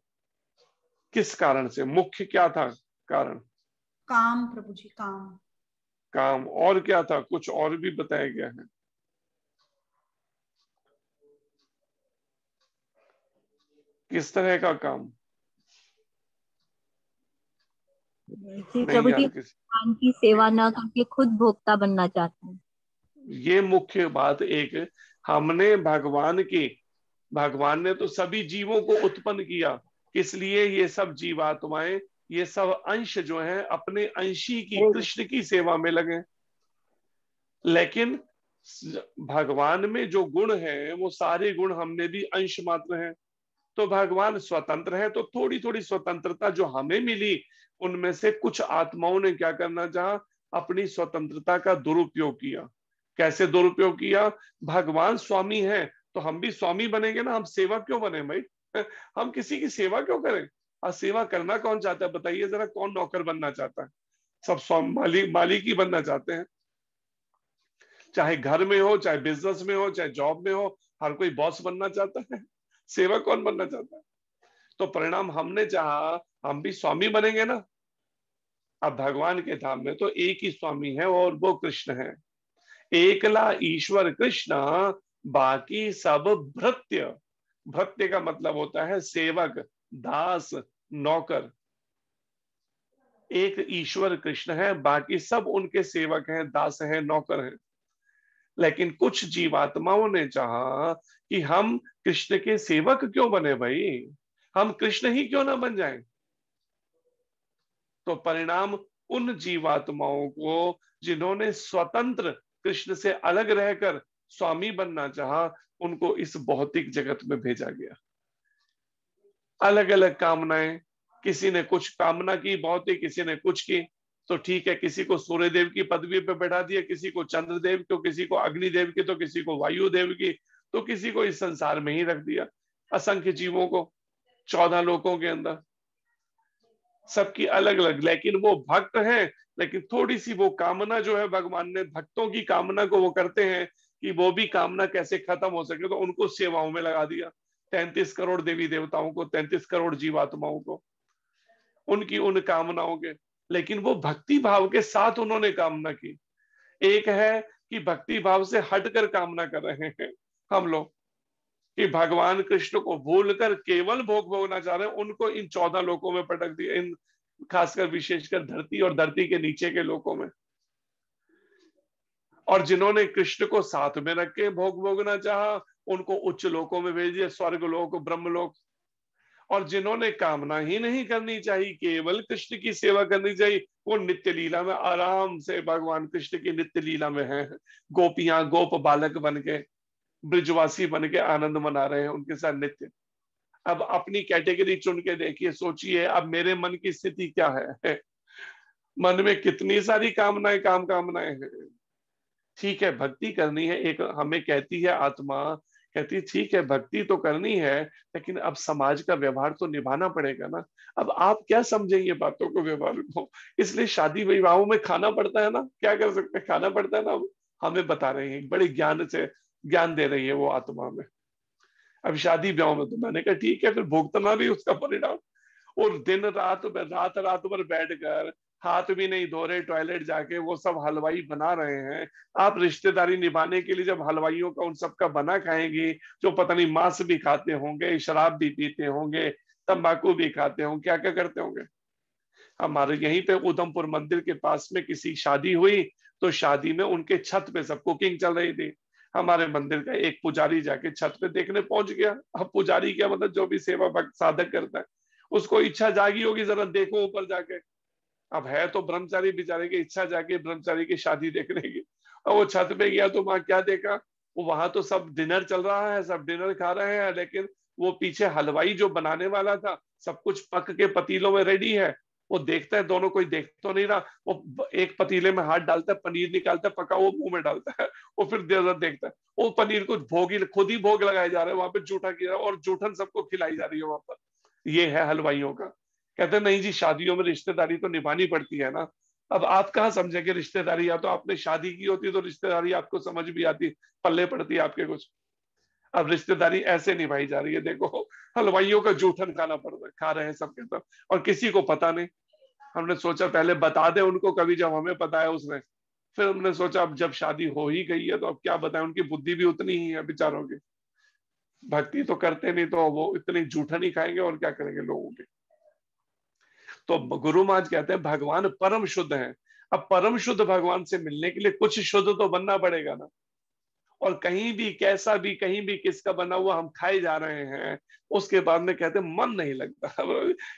किस कारण से? मुख्य क्या था कारण? काम प्रभु जी, काम। काम। और क्या था? कुछ और भी बताया गया है। किस तरह का काम? प्रभु जी भगवान की सेवा न करके खुद भोक्ता बनना चाहते हैं। ये मुख्य बात। एक, हमने भगवान ने तो सभी जीवों को उत्पन्न किया, इसलिए ये सब जीवात्माएं, ये सब अंश जो हैं अपने अंशी की, कृष्ण की सेवा में लगे। लेकिन भगवान में जो गुण है वो सारे गुण हमने भी अंश मात्र हैं। तो भगवान स्वतंत्र है, तो थोड़ी थोड़ी स्वतंत्रता जो हमें मिली, उनमें से कुछ आत्माओं ने क्या करना चाहा? अपनी स्वतंत्रता का दुरुपयोग किया। कैसे दुरुपयोग किया? भगवान स्वामी है तो हम भी स्वामी बनेंगे ना, हम सेवक क्यों बने भाई? हम किसी की सेवा क्यों करें? और सेवा करना कौन चाहता है बताइए जरा? कौन नौकर बनना चाहता है? सब मालिक ही बनना चाहते हैं। चाहे घर में हो, चाहे बिजनेस में हो, चाहे जॉब में हो, हर कोई बॉस बनना चाहता है। सेवक कौन बनना चाहता है? तो परिणाम हमने चाहा हम भी स्वामी बनेंगे ना। अब भगवान के धाम में तो एक ही स्वामी है और वो कृष्ण है। एकला ईश्वर कृष्ण, बाकी सब भृत्य। भृत्य का मतलब होता है सेवक, दास, नौकर। एक ईश्वर कृष्ण है, बाकी सब उनके सेवक हैं, दास हैं, नौकर हैं। लेकिन कुछ जीवात्माओं ने चाहा कि हम कृष्ण के सेवक क्यों बने भाई, हम कृष्ण ही क्यों ना बन जाएं। तो परिणाम उन जीवात्माओं को जिन्होंने स्वतंत्र कृष्ण से अलग रहकर स्वामी बनना चाहा, उनको इस भौतिक जगत में भेजा गया। अलग अलग कामनाएं, किसी ने कुछ कामना की भौतिक, किसी ने कुछ की। तो ठीक है, किसी को सूर्यदेव की पदवी पर बैठा दिया, किसी को चंद्रदेव, तो किसी को अग्निदेव की, तो किसी को वायुदेव की, तो किसी को इस संसार में ही रख दिया। असंख्य जीवों को 14 लोकों के अंदर, सबकी अलग अलग। लेकिन वो भक्त हैं, लेकिन थोड़ी सी वो कामना जो है, भगवान ने भक्तों की कामना को वो करते हैं कि वो भी कामना कैसे खत्म हो सके, तो उनको सेवाओं में लगा दिया। 33 करोड़ देवी देवताओं को, 33 करोड़ जीवात्माओं को, उनकी उन कामनाओं के। लेकिन वो भक्ति भाव के साथ उन्होंने कामना की। एक है कि भक्ति भाव से हटकर कामना कर रहे हैं हम लोग, कि भगवान कृष्ण को भूलकर केवल भोग भोगना चाह रहे हैं, उनको इन 14 लोकों में पटक दिया, इन खासकर विशेषकर धरती और धरती के नीचे के लोकों में। और जिन्होंने कृष्ण को साथ में रख के भोग भोगना चाहा, उनको उच्च लोकों में भेज दिया, स्वर्ग लोक, ब्रह्मलोक। और जिन्होंने कामना ही नहीं करनी चाहिए, केवल कृष्ण की सेवा करनी चाहिए, वो नित्य लीला में आराम से भगवान कृष्ण की नित्य लीला में हैं। गोपियां गोप बालक बन के, ब्रिजवासी बन के आनंद मना रहे हैं उनके साथ नित्य। अब अपनी कैटेगरी चुन के देखिए, सोचिए अब मेरे मन की स्थिति क्या है। मन में कितनी सारी कामनाएं, कामनाएं हैं। ठीक है भक्ति करनी है, एक हमें कहती है आत्मा, कहती है ठीक है भक्ति तो करनी है, लेकिन अब समाज का व्यवहार तो निभाना पड़ेगा ना। अब आप क्या समझेंगे बातों को, व्यवहार को, इसलिए शादी विवाहों में खाना पड़ता है ना, क्या कर सकते हैं, खाना पड़ता है ना। अब हमें बता रहे हैं, बड़े ज्ञान से ज्ञान दे रही है वो आत्मा में। अब शादी ब्याह में तो मैंने कहा ठीक है, फिर भुगतना भी उसका परिणाम। और दिन रात रात रात भर बैठकर हाथ भी नहीं धो रहे, टॉयलेट जाके वो सब हलवाई बना रहे हैं। आप रिश्तेदारी निभाने के लिए जब हलवाइयों का उन सब का बना खाएंगी, जो पता नहीं मांस भी खाते होंगे, शराब भी पीते होंगे, तंबाकू भी खाते होंगे, क्या क्या करते होंगे। हमारे यहीं पे उधमपुर मंदिर के पास में किसी शादी हुई, तो शादी में उनके छत पे सब कुकिंग चल रही थी। हमारे मंदिर का एक पुजारी जाके छत पे देखने पहुंच गया। अब पुजारी क्या मतलब, जो भी सेवा भक्त साधक करता है, उसको इच्छा जागी होगी जरा देखो ऊपर जाके। अब है तो ब्रह्मचारी, बेचारे की इच्छा जाके ब्रह्मचारी की शादी देखने की। और वो छत पे गया तो वहां क्या देखा, वो वहां तो सब डिनर चल रहा है, सब डिनर खा रहे हैं, लेकिन वो पीछे हलवाई जो बनाने वाला था, सब कुछ पक के पतीलों में रेडी है। वो देखता है, दोनों कोई देख तो नहीं रहा, वो एक पतीले में हाथ डालता है, पनीर निकालता है, पका वो मुंह में डालता है। वो फिर देर देखता है, वो पनीर को भोग ही खुद ही भोग लगाए जा रहे हैं वहां पे, जूठा किया और जूठन सबको खिलाई जा रही है वहां पर। ये है हलवाइयों का। कहते हैं नहीं जी, शादियों में रिश्तेदारी तो निभानी पड़ती है ना। अब आप कहाँ समझेंगे रिश्तेदारी, या तो आपने शादी की होती तो रिश्तेदारी आपको समझ भी आती, पल्ले पड़ती है आपके कुछ। अब रिश्तेदारी ऐसे निभाई जा रही है, देखो हलवाइयों का जूठन खाना पड़ रहा है, खा रहे हैं सबके सब, और किसी को पता नहीं। हमने सोचा पहले बता दे उनको कभी, जब हमें पता है उसने। फिर हमने सोचा अब जब शादी हो ही गई है तो अब क्या बताएं, उनकी बुद्धि भी उतनी ही है बेचारों की। भक्ति तो करते नहीं, तो वो इतनी जूठन ही खाएंगे और क्या करेंगे लोगों के। तो गुरु महाराज कहते हैं भगवान परम शुद्ध है। अब परम शुद्ध भगवान से मिलने के लिए कुछ शुद्ध तो बनना पड़ेगा ना। और कहीं भी कैसा भी, कहीं भी किसका बना हुआ हम खाए जा रहे हैं, उसके बाद में कहते हैं मन नहीं लगता।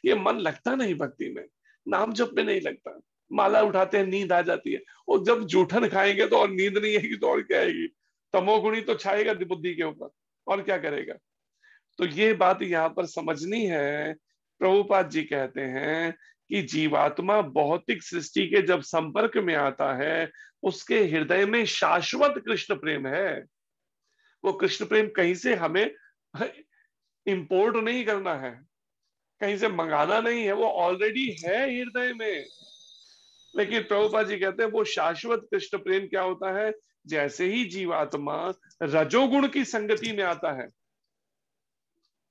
ये मन लगता नहीं भक्ति में, नाम जप में नहीं लगता। माला उठाते हैं नींद आ जाती है, और जब जूठन खाएंगे तो और नींद नहीं आएगी तो और क्या आएगी। तमोगुणी तो छाएगा बुद्धि के ऊपर, और क्या करेगा। तो ये बात यहाँ पर समझनी है। प्रभुपाद जी कहते हैं कि जीवात्मा भौतिक सृष्टि के जब संपर्क में आता है, उसके हृदय में शाश्वत कृष्ण प्रेम है। वो कृष्ण प्रेम कहीं से हमें इंपोर्ट नहीं करना है, कहीं से मंगाना नहीं है, वो ऑलरेडी है हृदय में। लेकिन प्रभुपाद जी कहते हैं वो शाश्वत कृष्ण प्रेम क्या होता है, जैसे ही जीवात्मा रजोगुण की संगति में आता है,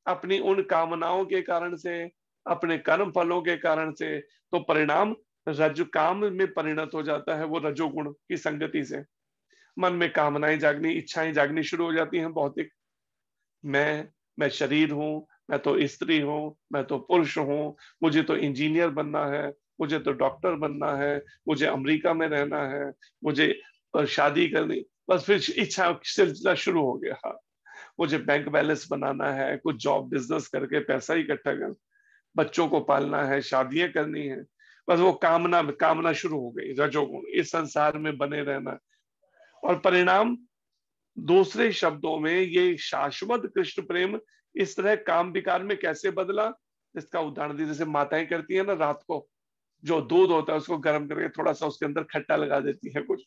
अपनी उन कामनाओं के कारण से, अपने कर्म फलों के कारण से, तो परिणाम रज काम में परिणत हो जाता है। वो रजोगुण की संगति से मन में कामनाएं जागनी, इच्छाएं जागनी शुरू हो जाती हैं भौतिक। मैं शरीर हूं, मैं तो स्त्री हूं, मैं तो पुरुष हूं, मुझे तो इंजीनियर बनना है, मुझे तो डॉक्टर बनना है, मुझे अमेरिका में रहना है, मुझे शादी करनी। बस फिर इच्छा सिलसिला शुरू हो गया। मुझे बैंक बैलेंस बनाना है, कुछ जॉब बिजनेस करके पैसा इकट्ठा कर, बच्चों को पालना है, शादियां करनी है। बस वो कामना कामना शुरू हो गई, रजोगुण, इस संसार में बने रहना। और परिणाम, दूसरे शब्दों में ये शाश्वत कृष्ण प्रेम इस तरह काम विकार में कैसे बदला। इसका उदाहरण दी, जैसे माताएं करती है ना, रात को जो दूध होता है उसको गर्म करके थोड़ा सा उसके अंदर खट्टा लगा देती है कुछ,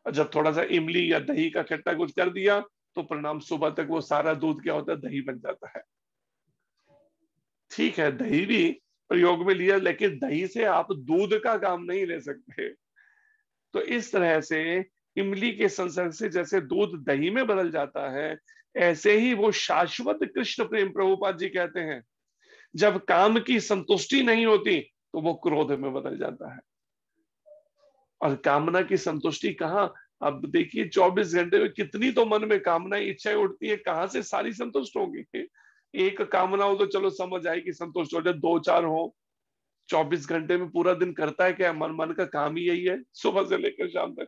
और जब थोड़ा सा इमली या दही का खट्टा कुछ कर दिया, तो परिणाम सुबह तक वो सारा दूध क्या होता है, दही बन जाता है। ठीक है दही भी प्रयोग में लिया, लेकिन दही से आप दूध का काम नहीं ले सकते। तो इस तरह से इमली के संसर्ग से जैसे दूध दही में बदल जाता है, ऐसे ही वो शाश्वत कृष्ण प्रेम, प्रभुपाद जी कहते हैं, जब काम की संतुष्टि नहीं होती तो वो क्रोध में बदल जाता है। और कामना की संतुष्टि कहाँ, अब देखिए 24 घंटे में कितनी तो मन में कामनाएं इच्छाएं उठती है, कहाँ से सारी संतुष्ट होंगी। एक कामना हो तो चलो समझ आए कि संतुष्ट हो जाए, दो चार हो, 24 घंटे में पूरा दिन करता है क्या मन, मन का काम ही यही है सुबह से लेकर शाम तक।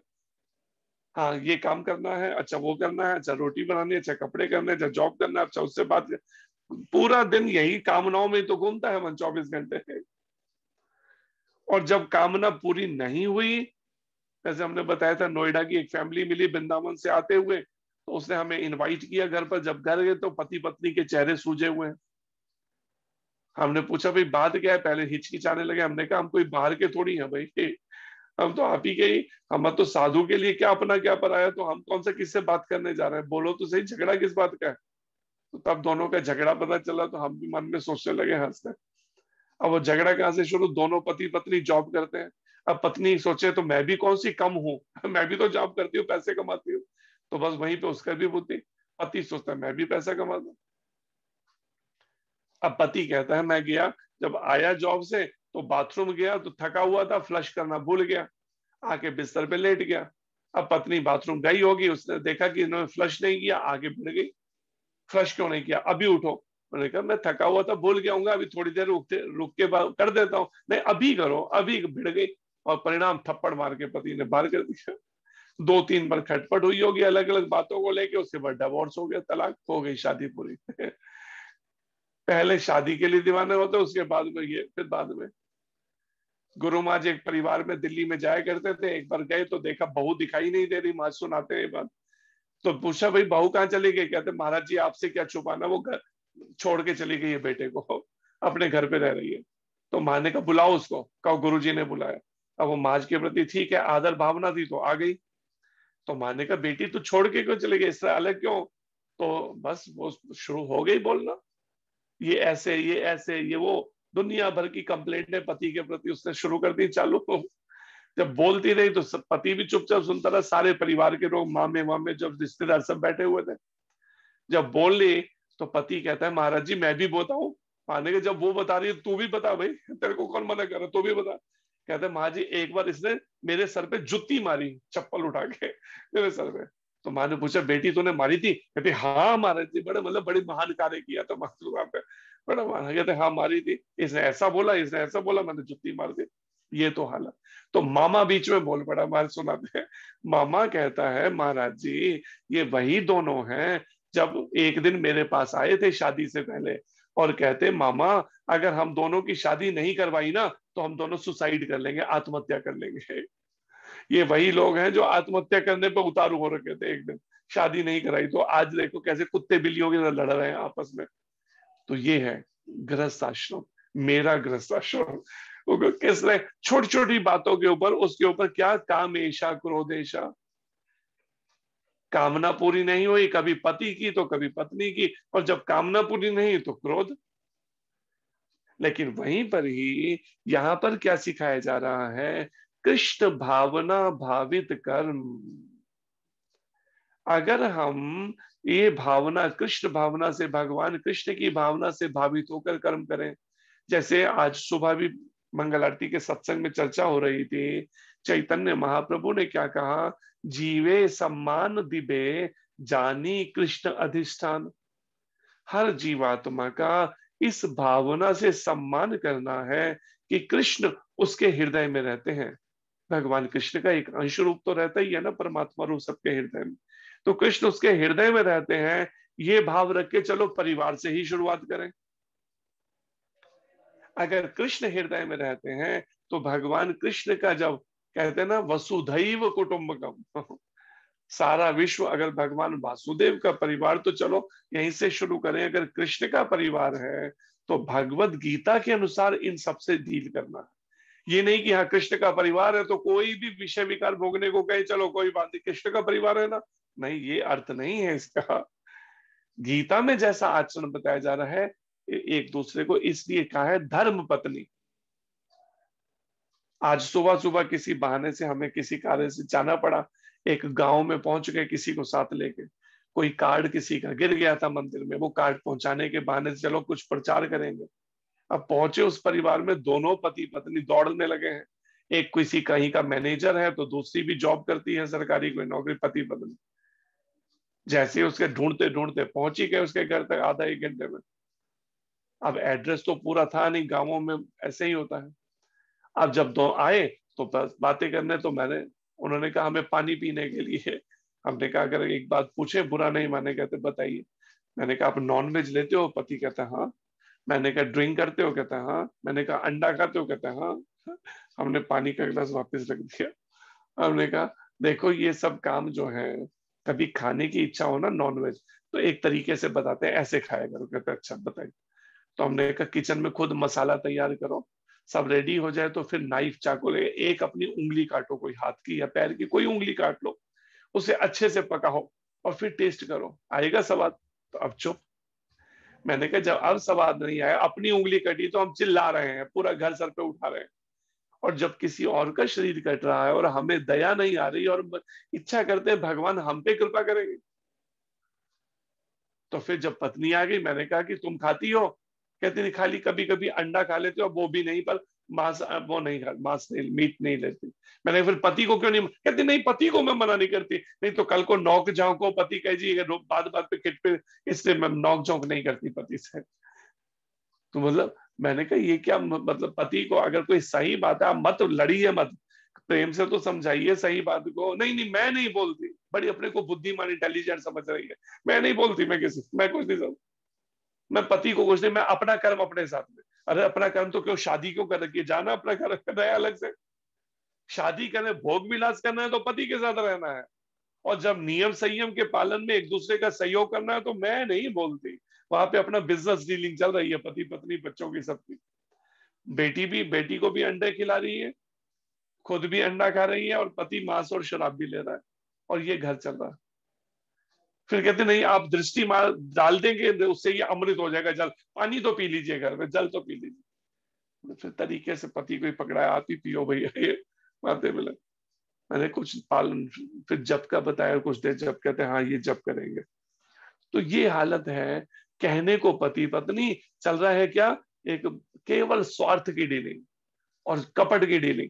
हाँ ये काम करना है, अच्छा वो करना है, अच्छा रोटी बनानी है, अच्छा कपड़े करने, अच्छा जॉब करना है, अच्छा उससे बात, पूरा दिन यही कामनाओं में तो घूमता है मन 24 घंटे। और जब कामना पूरी नहीं हुई, जैसे हमने बताया था, नोएडा की एक फैमिली मिली वृंदावन से आते हुए, तो उसने हमें इनवाइट किया घर पर। जब घर गए तो पति पत्नी के चेहरे सूजे हुए हैं। हमने पूछा भाई बात क्या है, पहले हिचकिचाने लगे। हमने कहा हम कोई बाहर के थोड़ी हैं भाई, हम तो आप ही के ही, हम तो साधु के लिए क्या अपना क्या पराया, तो हम कौन सा किससे बात करने जा रहे हैं, बोलो तो सही, झगड़ा किस बात का है। तो तब दोनों का झगड़ा पता चला तो हम भी मन में सोचने लगे, हंसते। अब वो झगड़ा कहाँ से शुरू, दोनों पति पत्नी जॉब करते हैं। अब पत्नी सोचे तो मैं भी कौन सी कम हूँ मैं भी तो जॉब करती हूँ, पैसे कमाती हूँ। तो बस वहीं पे उसका भी बुद्धि। पति सोचता है मैं भी पैसा कमाता हूँ। अब पति कहता है मैं गया, जब आया जॉब से तो बाथरूम गया तो थका हुआ था, फ्लश करना भूल गया, आके बिस्तर पे लेट गया। अब पत्नी बाथरूम गई होगी, उसने देखा कि इन्होंने फ्लश नहीं किया, आगे बढ़ गई, फ्लश क्यों नहीं किया, अभी उठो। मैंने कहा मैं थका हुआ था, भूल गया हूँ, अभी थोड़ी देर रुक के बाद कर देता हूँ। नहीं अभी करो, अभी भिड़ गई, और परिणाम थप्पड़ मार के पति ने बाहर कर दिया। 2-3 बार खटपट हुई होगी अलग अलग बातों को लेके, उसके बाद डिवोर्स हो गया, तलाक हो गई, शादी पूरी पहले शादी के लिए दीवाने होते, उसके बाद में ये, फिर बाद में। गुरु महाराज एक परिवार में दिल्ली में जाया करते थे, एक बार गए तो देखा बहू दिखाई नहीं दे रही, महाराज सुनाते हैं बात। तो पूछा भाई बहू कहाँ चली गई, कहते महाराज जी आपसे क्या छुपाना, वो घर छोड़ के चली गई है बेटे को, अपने घर पे रह रही है। तो माँ ने कहा बुलाओ उसको, कहा गुरु जी ने बुलाया। अब वो महाराज के प्रति ठीक है आदर भावना थी तो आ गई। तो माँ ने कहा बेटी तू छोड़ के क्यों चली गई, इससे अलग क्यों। तो बस वो शुरू हो गई बोलना, ये ऐसे ये ऐसे ये वो, दुनिया भर की कंप्लेंटें पति के प्रति उसने शुरू कर दी चालू। जब बोलती रही तो पति भी चुपचाप सुनता रहा, सारे परिवार के लोग, मामे मामे जब रिश्तेदार सब बैठे हुए थे। जब बोल ली तो पति कहता है महाराज जी मैं भी बताऊं। माने के जब वो बता रही है तू भी बता भाई, तेरे को कौन मना कर रहा, तू भी बता। कहते हैं महाराज जी एक बार इसने मेरे सर पे जुत्ती मारी, चप्पल उठा के मेरे सर पे। तो माँ ने पूछा बेटी तूने मारी थी, कहती हाँ महाराज जी, बड़े मतलब बड़ी महान कार्य किया था वहां पे, बड़ा महान। कहते हाँ मारी थी, इसने ऐसा बोला, इसने ऐसा बोला, मैंने जुत्ती मार दी। ये तो हालत। तो मामा बीच में बोल पड़ा, महाराज सुनाते हैं। मामा कहता है महाराज जी ये वही दोनों हैं जब एक दिन मेरे पास आए थे शादी से पहले, और कहते मामा अगर हम दोनों की शादी नहीं करवाई ना तो हम दोनों सुसाइड कर लेंगे, आत्महत्या कर लेंगे। ये वही लोग हैं जो आत्महत्या करने पे उतारू हो रखे थे एक दिन, शादी नहीं कराई, तो आज देखो कैसे कुत्ते बिल्लियों की तरह लड़ रहे हैं आपस में। तो ये है गृहस्थ आश्रम, मेरा गृहस्थ आश्रम। किसने छोटी छोटी बातों के ऊपर, उसके ऊपर क्या कामेशा क्रोधेशा, कामना पूरी नहीं हुई, कभी पति की तो कभी पत्नी की, और जब कामना पूरी नहीं तो क्रोध। लेकिन वहीं पर ही यहां पर क्या सिखाया जा रहा है, कृष्ण भावना भावित कर्म। अगर हम ये भावना, कृष्ण भावना से, भगवान कृष्ण की भावना से भावित होकर कर्म करें, जैसे आज सुबह भी मंगल आरती के सत्संग में चर्चा हो रही थी, चैतन्य महाप्रभु ने क्या कहा, जीवे सम्मान दिबे जानी कृष्ण अधिष्ठान। हर जीवात्मा का इस भावना से सम्मान करना है कि कृष्ण उसके हृदय में रहते हैं। भगवान कृष्ण का एक अंश रूप तो रहता ही है ना, परमात्मा रूप सबके हृदय में, तो कृष्ण उसके हृदय में रहते हैं। ये भाव रख के चलो परिवार से ही शुरुआत करें। अगर कृष्ण हृदय में रहते हैं तो भगवान कृष्ण का, जब कहते हैं ना वसुधैव कुटुंबकम, सारा विश्व, अगर भगवान वासुदेव का परिवार, तो चलो यहीं से शुरू करें। अगर कृष्ण का परिवार है तो भगवत गीता के अनुसार इन सबसे डील करना है। ये नहीं कि हाँ कृष्ण का परिवार है तो कोई भी विषय विकार भोगने को कहे चलो कोई बात नहीं, कृष्ण का परिवार है ना, नहीं, ये अर्थ नहीं है इसका। गीता में जैसा आचरण बताया जा रहा है, एक दूसरे को इसलिए कहा है धर्म पत्नी। आज सुबह सुबह किसी बहाने से हमें किसी कार्य से जाना पड़ा, एक गांव में पहुंच गए किसी को साथ लेके, कोई कार्ड किसी का गिर गया था मंदिर में, वो कार्ड पहुंचाने के बहाने से चलो कुछ प्रचार करेंगे। अब पहुंचे उस परिवार में, दोनों पति पत्नी दौड़ने लगे हैं, एक किसी कहीं का मैनेजर है तो दूसरी भी जॉब करती है सरकारी कोई नौकरी, पति पत्नी। जैसे उसके ढूंढते ढूंढते पहुंच ही गए उसके घर तक आधा एक घंटे में। अब एड्रेस तो पूरा था नहीं, गाँवों में ऐसे ही होता है। अब जब दो आए तो बस बातें करने, तो उन्होंने कहा हमें पानी पीने के लिए। हमने कहा अगर एक बात पूछे बुरा नहीं माने, कहते बताइए। मैंने कहा आप नॉन वेज लेते हो, पति कहता हाँ। मैंने कहा ड्रिंक करते हो, कहता हाँ। मैंने कहा अंडा खाते हो, कहता हाँ। हमने पानी का गिलास वापस रख दिया। हमने कहा देखो ये सब काम जो है, कभी खाने की इच्छा हो ना नॉन वेज, तो एक तरीके से बताते हैं ऐसे खाया करो, कहते अच्छा बताइए। तो हमने कहा किचन में खुद मसाला तैयार करो, सब रेडी हो जाए तो फिर नाइफ चाकू ले, एक अपनी उंगली काटो, कोई हाथ की या पैर की कोई उंगली काट लो, उसे अच्छे से पकाओ और फिर टेस्ट करो, आएगा स्वाद। तो अब चुप। मैंने कहा जब अब स्वाद नहीं आया, अपनी उंगली कटी तो हम चिल्ला रहे हैं, पूरा घर सर पे उठा रहे हैं, और जब किसी और का शरीर कट रहा है और हमें दया नहीं आ रही और इच्छा करते हैं भगवान हम पे कृपा करेंगे। तो फिर जब पत्नी आ गई, मैंने कहा कि तुम खाती हो? कहती नहीं, खाली कभी कभी अंडा खा लेते हो, वो भी नहीं, पर मांस वो नहीं खा, मांस नहीं, मीट नहीं लेती। मैंने फिर पति को क्यों नहीं? कहती नहीं, पति को मैं मना नहीं करती, नहीं तो कल को नौक झोंक को पति कह जी बात बात पे किट पे, इसलिए मैं नौक झोंक नहीं करती पति से। तो मतलब मैंने कहा ये क्या मतलब, पति को अगर कोई सही बात है आप मत लड़िए, मत प्रेम से तो समझाइए सही बात को। नहीं नहीं मैं नहीं बोलती, बड़ी अपने को बुद्धिमान इंटेलिजेंट समझ रही है, मैं नहीं बोलती, मैं किसी, मैं कुछ नहीं समझ, मैं पति को कुछ नहीं, मैं अपना कर्म अपने साथ में। अरे अपना कर्म तो क्यों, शादी क्यों कर रखी है, जाना अपना कर्म करना है अलग से। शादी करने भोग विलास करना है तो पति के साथ रहना है, और जब नियम संयम के पालन में एक दूसरे का सहयोग करना है तो मैं नहीं बोलती। वहां पे अपना बिजनेस डीलिंग चल रही है, पति पत्नी बच्चों की सबकी। बेटी को भी अंडे खिला रही है, खुद भी अंडा खा रही है, और पति मांस और शराब भी ले रहा है, और ये घर चल रहा है। फिर कहते नहीं आप दृष्टि मार डाल देंगे उससे ये अमृत हो जाएगा, जल पानी तो पी लीजिए, घर में जल तो पी लीजिए। फिर तरीके से पति को ही पकड़ाया, आप ही पियो भैया, ये बातें मिले। मैंने कुछ पालन, फिर जप का बताया, कुछ देर जप, कहते हाँ ये जप करेंगे। तो ये हालत है, कहने को पति पत्नी, चल रहा है क्या, एक केवल स्वार्थ की डीलिंग और कपट की डीलिंग,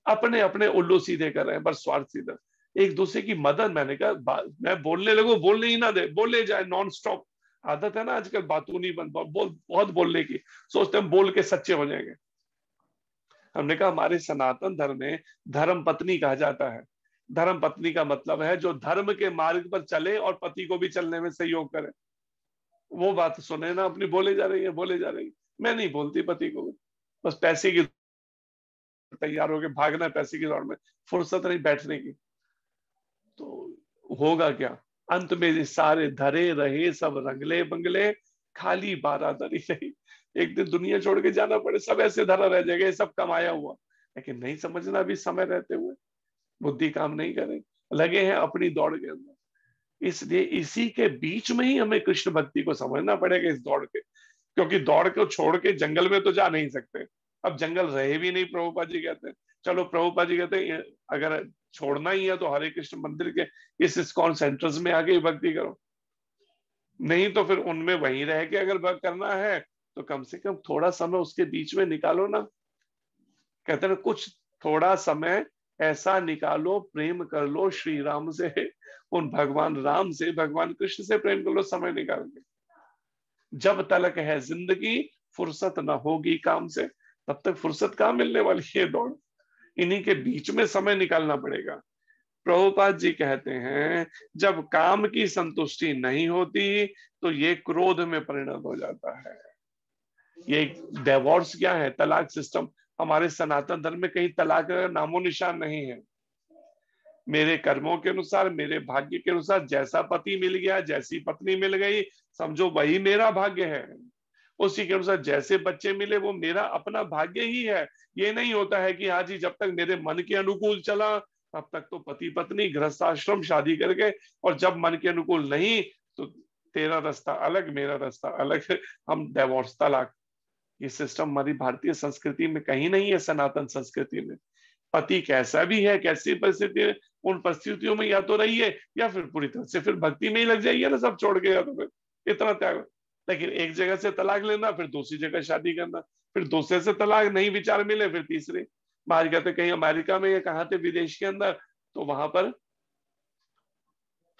अपने अपने उल्लू सीधे कर रहे हैं, बस स्वार्थ सीधा, एक दूसरे की मदद। मैंने कहा मैं बोलने लगू, बोलने ही ना दे, बोले जाए नॉन स्टॉप। आदत है ना आजकल बातों नहीं बन, बहुत बोलने की, सोचते हैं बोल के सच्चे हो जाएंगे। हमने कहा हमारे सनातन धर्म में धर्म पत्नी कहा जाता है। धर्म पत्नी का मतलब है जो धर्म के मार्ग पर चले और पति को भी चलने में सहयोग करे। वो बात सुने ना अपनी, बोले जा रही है, बोले जा रही है। मैं नहीं बोलती पति को, बस पैसे की, तैयार होके भागना है पैसे की दौड़ में, फुर्सत नहीं बैठने की। तो होगा क्या, अंत में ये सारे धरे रहे सब रंगले बंगले, खाली बारादरी रही। एक दिन दुनिया छोड़ के जाना पड़े, सब ऐसे धरा रह जाएगा, ये सब कमाया हुआ। लेकिन नहीं समझना अभी समय रहते हुए, बुद्धि काम नहीं करे, लगे हैं अपनी दौड़ के अंदर। इसलिए इसी के बीच में ही हमें कृष्ण भक्ति को समझना पड़ेगा, इस दौड़ के, क्योंकि दौड़ को छोड़ के जंगल में तो जा नहीं सकते। अब जंगल रहे भी नहीं, प्रभुपाद जी कहते हैं। चलो प्रभुपाद जी कहते हैं अगर छोड़ना ही है तो हरे कृष्ण मंदिर के इस इस्कॉन सेंटर्स में आके भक्ति करो, नहीं तो फिर उनमें वहीं रह के अगर भक्त करना है तो कम से कम थोड़ा समय उसके बीच में निकालो ना। कहते हैं कुछ थोड़ा समय ऐसा निकालो, प्रेम कर लो श्री राम से, उन भगवान राम से, भगवान कृष्ण से प्रेम कर लो समय निकाल के। जब तलक है जिंदगी फुर्सत न होगी काम से, तब तक फुर्सत कहाँ मिलने वाली है, दौड़ इन्हीं के बीच में समय निकालना पड़ेगा। प्रभुपाद जी कहते हैं जब काम की संतुष्टि नहीं होती तो ये क्रोध में परिणत हो जाता है। ये डिवोर्स क्या है, तलाक सिस्टम। हमारे सनातन धर्म में कहीं तलाक का नामो निशान नहीं है। मेरे कर्मों के अनुसार, मेरे भाग्य के अनुसार जैसा पति मिल गया, जैसी पत्नी मिल गई, समझो वही मेरा भाग्य है। उसी के अनुसार जैसे बच्चे मिले वो मेरा अपना भाग्य ही है। ये नहीं होता है कि हाँ जी जब तक मेरे मन के अनुकूल चला तब तक तो पति पत्नी गृहस्थाश्रम शादी करके, और जब मन के अनुकूल नहीं तो तेरा रास्ता अलग मेरा रास्ता अलग, हम डिवोर्स तलाक। ये सिस्टम हमारी भारतीय संस्कृति में कहीं नहीं है। सनातन संस्कृति में पति कैसा भी है, कैसी परिस्थिति है, उन परिस्थितियों में या तो रहिए या फिर पूरी तरह से फिर भक्ति में ही लग जाइए ना, सब छोड़ के, या तो फिर इतना त्याग। लेकिन एक जगह से तलाक लेना, फिर दूसरी जगह शादी करना, फिर दूसरे से तलाक, नहीं विचार मिले फिर तीसरे। बाहर कहते कहीं अमेरिका में या कहाँ थे विदेश के अंदर, तो वहां पर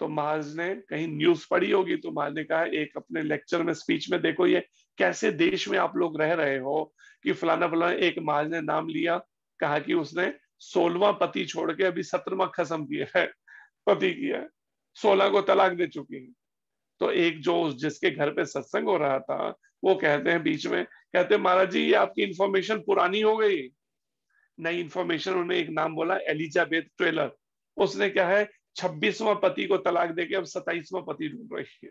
तो महाराज ने कहीं न्यूज पढ़ी होगी, तो महाराज ने कहा एक अपने लेक्चर में स्पीच में, देखो ये कैसे देश में आप लोग रह रहे हो कि फलाना फलाना, एक महाराज ने नाम लिया, कहा कि उसने 16वां पति छोड़ के अभी 17वां खत्म किया है, पति किया है, 16 को तलाक दे चुकी है। तो एक जो जिसके घर पे सत्संग हो रहा था वो कहते हैं बीच में, कहते हैं महाराज जी ये आपकी इंफॉर्मेशन पुरानी हो गई, नई इंफॉर्मेशन। उन्होंने एक नाम बोला एलिजाबेथ टेलर, उसने क्या है 26वां पति को तलाक देके अब 27वां पति ढूंढ रही है।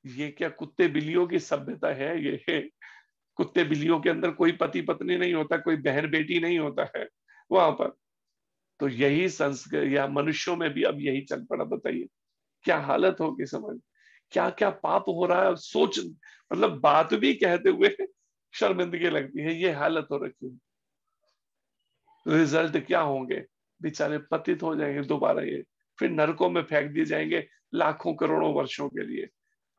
ये क्या कुत्ते बिल्लियों की सभ्यता है ये? कुत्ते बिल्लियों के अंदर कोई पति पत्नी नहीं होता, कोई बहन बेटी नहीं होता है वहां पर। तो यही संस्कृत या मनुष्यों में भी अब यही चल पड़ा। बताइए क्या हालत होगी, समझ क्या क्या पाप हो रहा है। सोच मतलब बात भी कहते हुए शर्मिंदगी लगती है, ये हालत हो रखी है। रिजल्ट क्या होंगे, बेचारे पतित हो जाएंगे दोबारा, ये फिर नरकों में फेंक दिए जाएंगे लाखों करोड़ों वर्षों के लिए।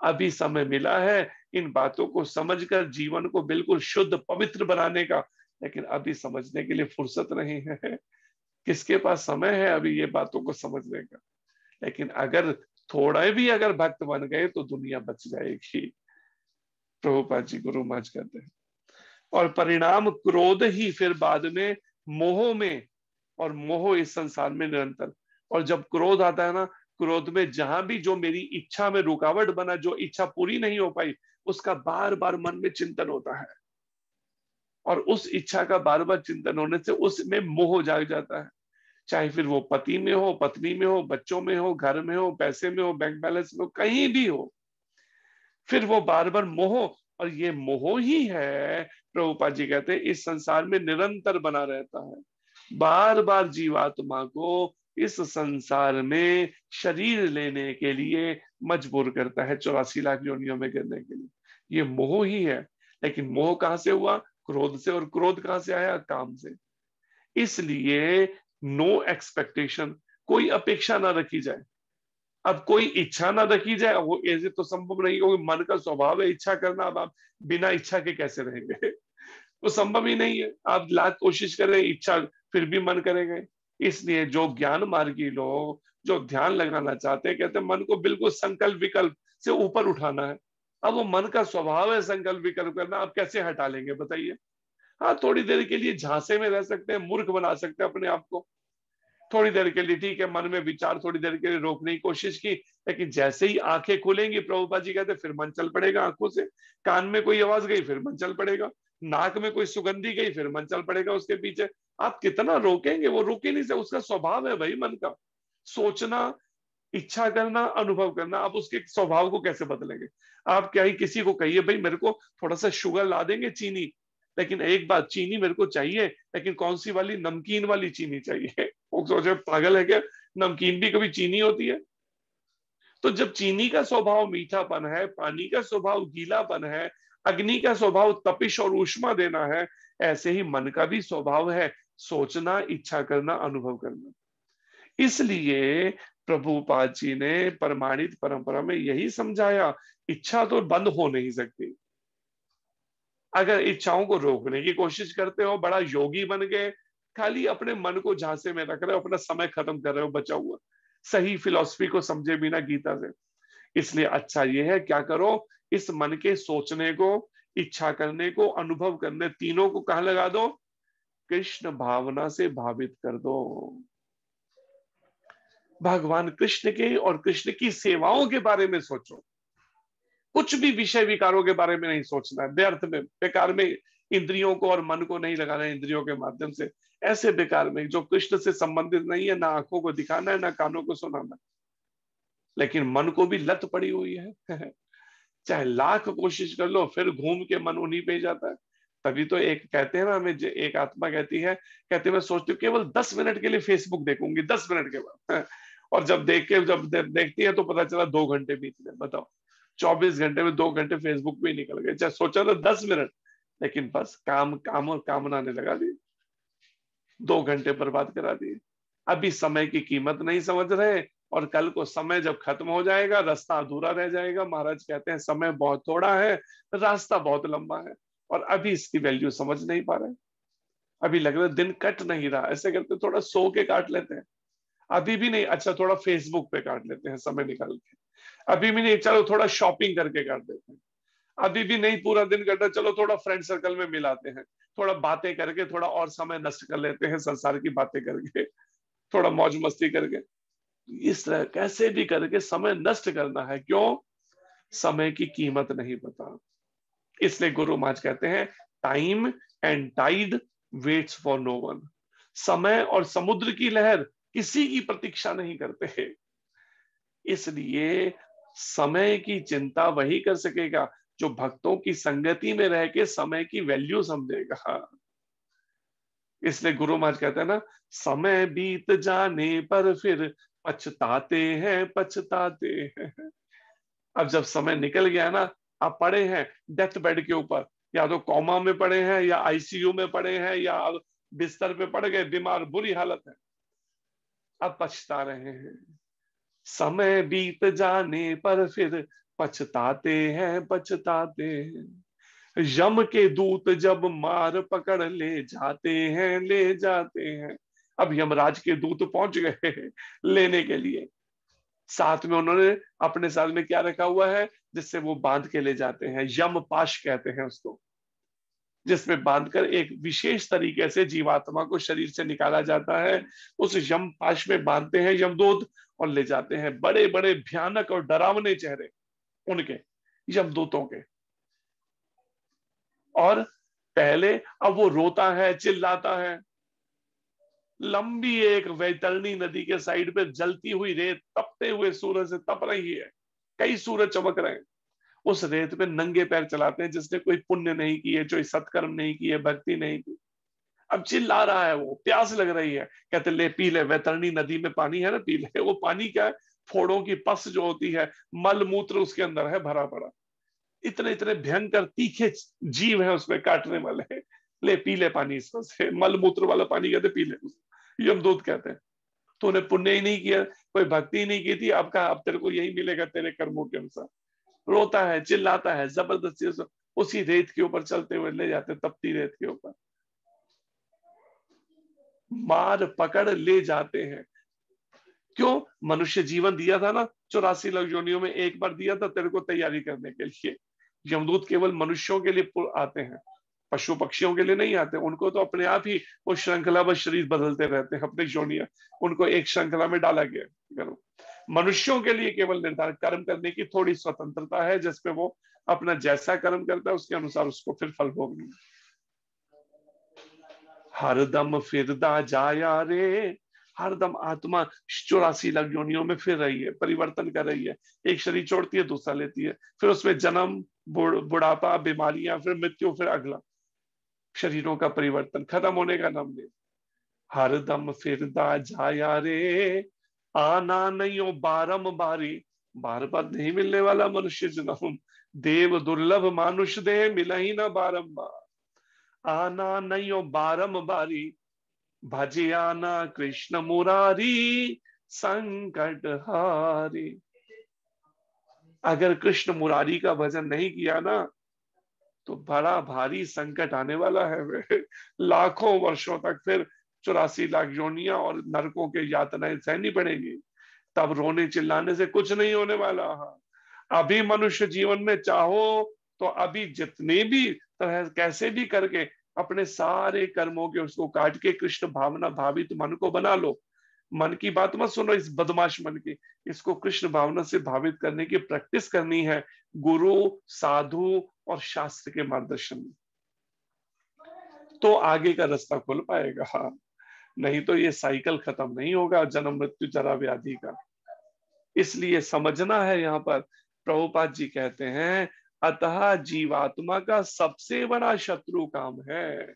अभी समय मिला है इन बातों को समझकर जीवन को बिल्कुल शुद्ध पवित्र बनाने का, लेकिन अभी समझने के लिए फुर्सत नहीं है। किसके पास समय है अभी ये बातों को समझने का। लेकिन अगर थोड़ा भी अगर भक्त बन गए तो दुनिया बच जाएगी। प्रभुपाद जी गुरु महाराज कहते हैं। और परिणाम क्रोध ही फिर बाद में मोह में, और मोह इस संसार में निरंतर। और जब क्रोध आता है ना, क्रोध में जहां भी जो मेरी इच्छा में रुकावट बना, जो इच्छा पूरी नहीं हो पाई, उसका बार बार मन में चिंतन होता है, और उस इच्छा का बार बार चिंतन होने से उसमें मोह जाग जाता है। चाहे फिर वो पति में हो, पत्नी में हो, बच्चों में हो, घर में हो, पैसे में हो, बैंक बैलेंस में हो, कहीं भी हो, फिर वो बार बार मोह। और ये मोह ही है, प्रभुपाद जी कहते हैं, इस संसार में निरंतर बना रहता है, बार बार जीवात्मा को इस संसार में शरीर लेने के लिए मजबूर करता है, 84 लाख योनियों में गिरने के लिए। ये मोह ही है। लेकिन मोह कहां से हुआ? क्रोध से। और क्रोध कहां से आया? काम से। इसलिए नो एक्सपेक्टेशन, कोई अपेक्षा ना रखी जाए। अब कोई इच्छा ना रखी जाए, वो ऐसे तो संभव नहीं, क्योंकि मन का स्वभाव है इच्छा करना। अब आप बिना इच्छा के कैसे रहेंगे? वो संभव ही नहीं है। आप लाख कोशिश करें इच्छा, फिर भी मन करेंगे। इसलिए जो ज्ञान मार्गी लोग जो ध्यान लगाना चाहते हैं, कहते हैं मन को बिल्कुल संकल्प विकल्प से ऊपर उठाना है। अब वो मन का स्वभाव है संकल्प विकल्प करना, आप कैसे हटा लेंगे बताइए? हाँ, थोड़ी देर के लिए झांसे में रह सकते हैं, मूर्ख बना सकते हैं अपने आप को थोड़ी देर के लिए। ठीक है, मन में विचार थोड़ी देर के लिए रोकने की कोशिश की, लेकिन जैसे ही आंखें खुलेंगी, प्रभुपाद जी कहते फिर मन चल पड़ेगा आंखों से। कान में कोई आवाज गई, फिर मन चल पड़ेगा। नाक में कोई सुगंधी गई, फिर मन चल पड़ेगा उसके पीछे। आप कितना रोकेंगे? वो रोक ही नहीं सकते, उसका स्वभाव है भाई मन का सोचना, इच्छा करना, अनुभव करना। आप उसके स्वभाव को कैसे बदलेंगे? आप क्या ही किसी को कहिए भाई मेरे को थोड़ा सा शुगर ला देंगे, चीनी, लेकिन एक बात, चीनी मेरे को चाहिए, लेकिन कौन सी वाली? नमकीन वाली चीनी चाहिए। वो सोचे पागल है क्या, नमकीन भी कभी चीनी होती है? तो जब चीनी का स्वभाव मीठापन है, पानी का स्वभाव गीलापन है, अग्नि का स्वभाव तपिश और ऊष्मा देना है, ऐसे ही मन का भी स्वभाव है सोचना, इच्छा करना, अनुभव करना। इसलिए प्रभुपाद जी ने प्रमाणित परंपरा में यही समझाया, इच्छा तो बंद हो नहीं सकती। अगर इच्छाओं को रोकने की कोशिश करते हो, बड़ा योगी बन गए, खाली अपने मन को झांसे में रख रहे हो, अपना समय खत्म कर रहे हो बचा हुआ, सही फिलॉसफी को समझे बिना गीता से। इसलिए अच्छा ये है, क्या करो, इस मन के सोचने को, इच्छा करने को, अनुभव करने, तीनों को कहां लगा दो? कृष्ण भावना से भावित कर दो। भगवान कृष्ण के और कृष्ण की सेवाओं के बारे में सोचो। कुछ भी विषय विकारों के बारे में नहीं सोचना है, व्यर्थ में, बेकार में इंद्रियों को और मन को नहीं लगाना है इंद्रियों के माध्यम से, ऐसे बेकार में जो कृष्ण से संबंधित नहीं है। ना आंखों को दिखाना है, ना कानों को सुनाना। लेकिन मन को भी लत पड़ी हुई है। चाहे लाख कोशिश कर लो, फिर घूम के मन उन्हीं पे ही जाता है। तभी तो एक कहते हैं ना, हमें एक आत्मा कहती है, कहते मैं सोचती हूँ केवल 10 मिनट के लिए फेसबुक देखूंगी, 10 मिनट के बाद। और जब देखती है तो पता चला 2 घंटे बीत गए। बताओ, 24 घंटे में 2 घंटे फेसबुक पे निकल गए। चाहे सोचा था 10 मिनट, लेकिन बस काम काम और कामना ने लगा दी, 2 घंटे बर्बाद करा दिए। अभी समय की कीमत नहीं समझ रहे, और कल को समय जब खत्म हो जाएगा, रास्ता अधूरा रह जाएगा। महाराज कहते हैं समय बहुत थोड़ा है, रास्ता बहुत लंबा है, और अभी इसकी वैल्यू समझ नहीं पा रहे। अभी लग रहा है दिन कट नहीं रहा, ऐसे करते थोड़ा सो के काट लेते हैं। अभी भी नहीं, अच्छा थोड़ा फेसबुक पे काट लेते हैं समय निकाल के। अभी भी नहीं, चलो थोड़ा शॉपिंग करके काट देते हैं। अभी भी नहीं पूरा दिन कटा, चलो थोड़ा फ्रेंड सर्कल में मिलाते हैं, थोड़ा बातें करके थोड़ा और समय नष्ट कर लेते हैं, संसार की बातें करके, थोड़ा मौज मस्ती करके। इस तरह कैसे भी करके समय नष्ट करना है। क्यों? समय की कीमत नहीं पता। इसलिए गुरु महाराज कहते हैं, time and tide waits for no one. समय और समुद्र की लहर किसी की प्रतीक्षा नहीं करते। इसलिए समय की चिंता वही कर सकेगा जो भक्तों की संगति में रह के समय की वैल्यू समझेगा। इसलिए गुरु महाराज कहते हैं ना, समय बीत जाने पर फिर पछताते हैं, पछताते हैं। अब जब समय निकल गया ना, आप पड़े हैं डेथ बेड के ऊपर, या तो कोमा में पड़े हैं, या आईसीयू में पड़े हैं, या बिस्तर पे पड़ गए, बीमार, बुरी हालत है, अब पछता रहे हैं। समय बीत जाने पर फिर पछताते हैं, पछताते हैं। यम के दूत जब मार पकड़ ले जाते हैं, ले जाते हैं। अब यमराज के दूत पहुंच गए लेने के लिए। साथ में उन्होंने अपने साथ में क्या रखा हुआ है, जिससे वो बांध के ले जाते हैं, यम पाश कहते हैं उसको, जिसमें बांधकर एक विशेष तरीके से जीवात्मा को शरीर से निकाला जाता है। उस यम पाश में बांधते हैं यमदूत और ले जाते हैं। बड़े बड़े भयानक और डरावने चेहरे उनके, यमदूतों के। और पहले अब वो रोता है, चिल्लाता है। लंबी एक वैतरणी नदी के साइड पे जलती हुई रेत तपते हुए सूरज से तप रही है, कई सूरज चमक रहे हैं। उस रेत पे नंगे पैर चलाते हैं जिसने कोई पुण्य नहीं किए, जो सत्कर्म नहीं किए, भक्ति नहीं की। अब चिल्ला रहा है वो, प्यास लग रही है, कहते ले पी ले, वैतरणी नदी में पानी है ना, पी ले। वो पानी क्या है, फोड़ों की पस जो होती है, मल मूत्र उसके अंदर है भरा पड़ा। इतने इतने भयंकर तीखे जीव है उसमें काटने वाले। ले पी ले पानी, इसमें से मल मूत्र वाला पानी कहते पी ले, यमदूत कहते हैं। तूने पुण्य ही नहीं किया, कोई भक्ति ही नहीं की थी, अब कहा अब तेरे को यही मिलेगा तेरे कर्मों के अनुसार। रोता है, चिल्लाता है, जबरदस्ती से उसी रेत के ऊपर चलते हुए ले जाते, तपती रेत के ऊपर मार पकड़ ले जाते हैं। क्यों? मनुष्य जीवन दिया था ना, 84 लाख योनियों में एक बार दिया था तेरे को तैयारी करने के लिए। यमदूत केवल मनुष्यों के लिए आते हैं, पशु पक्षियों के लिए नहीं आते। उनको तो अपने आप ही वो श्रृंखलाबद्ध शरीर बदलते रहते हैं, अपनी योनियां, उनको एक श्रृंखला में डाला गया। मनुष्यों के लिए केवल निर्धारित कर्म करने की थोड़ी स्वतंत्रता है, जिसमें वो अपना जैसा कर्म करता है उसके अनुसार उसको फिर फल भोगनी। हरदम फिरदा जाया रे, हरदम आत्मा 84 लाख योनियों में फिर रही है, परिवर्तन कर रही है। एक शरीर छोड़ती है, दूसरा लेती है, फिर उसमें जन्म, बुढ़ापा, बीमारियां, फिर मृत्यु, फिर अगला शरीरों का परिवर्तन, खत्म होने का नाम ले। हरदम फिरदा जाया रे, आना नहीं हो बारंबारी, बार बार नहीं मिलने वाला मनुष्य जन्म। देव दुर्लभ मानुष दे, मिला ही ना बारंबार। आना नहीं हो बारंबारी, भजे आना कृष्ण मुरारी, संकट हारी। अगर कृष्ण मुरारी का भजन नहीं किया ना, तो बड़ा भारी संकट आने वाला है। लाखों वर्षों तक फिर 84 लाख योनियां और नरकों के यातनाएं सहनी पड़ेगी। तब रोने चिल्लाने से कुछ नहीं होने वाला। अभी मनुष्य जीवन में चाहो तो अभी जितने भी तरह कैसे भी करके अपने सारे कर्मों के उसको काट के कृष्ण भावना भावित मन को बना लो। मन की बात मत सुनो इस बदमाश मन की, इसको कृष्ण भावना से भावित करने की प्रैक्टिस करनी है, गुरु, साधु और शास्त्र के मार्गदर्शन में, तो आगे का रास्ता खुल पाएगा। नहीं तो ये साइकिल खत्म नहीं होगा, जन्म मृत्यु जरा व्याधि का। इसलिए समझना है, यहाँ पर प्रभुपाद जी कहते हैं, अतः जीवात्मा का सबसे बड़ा शत्रु काम है।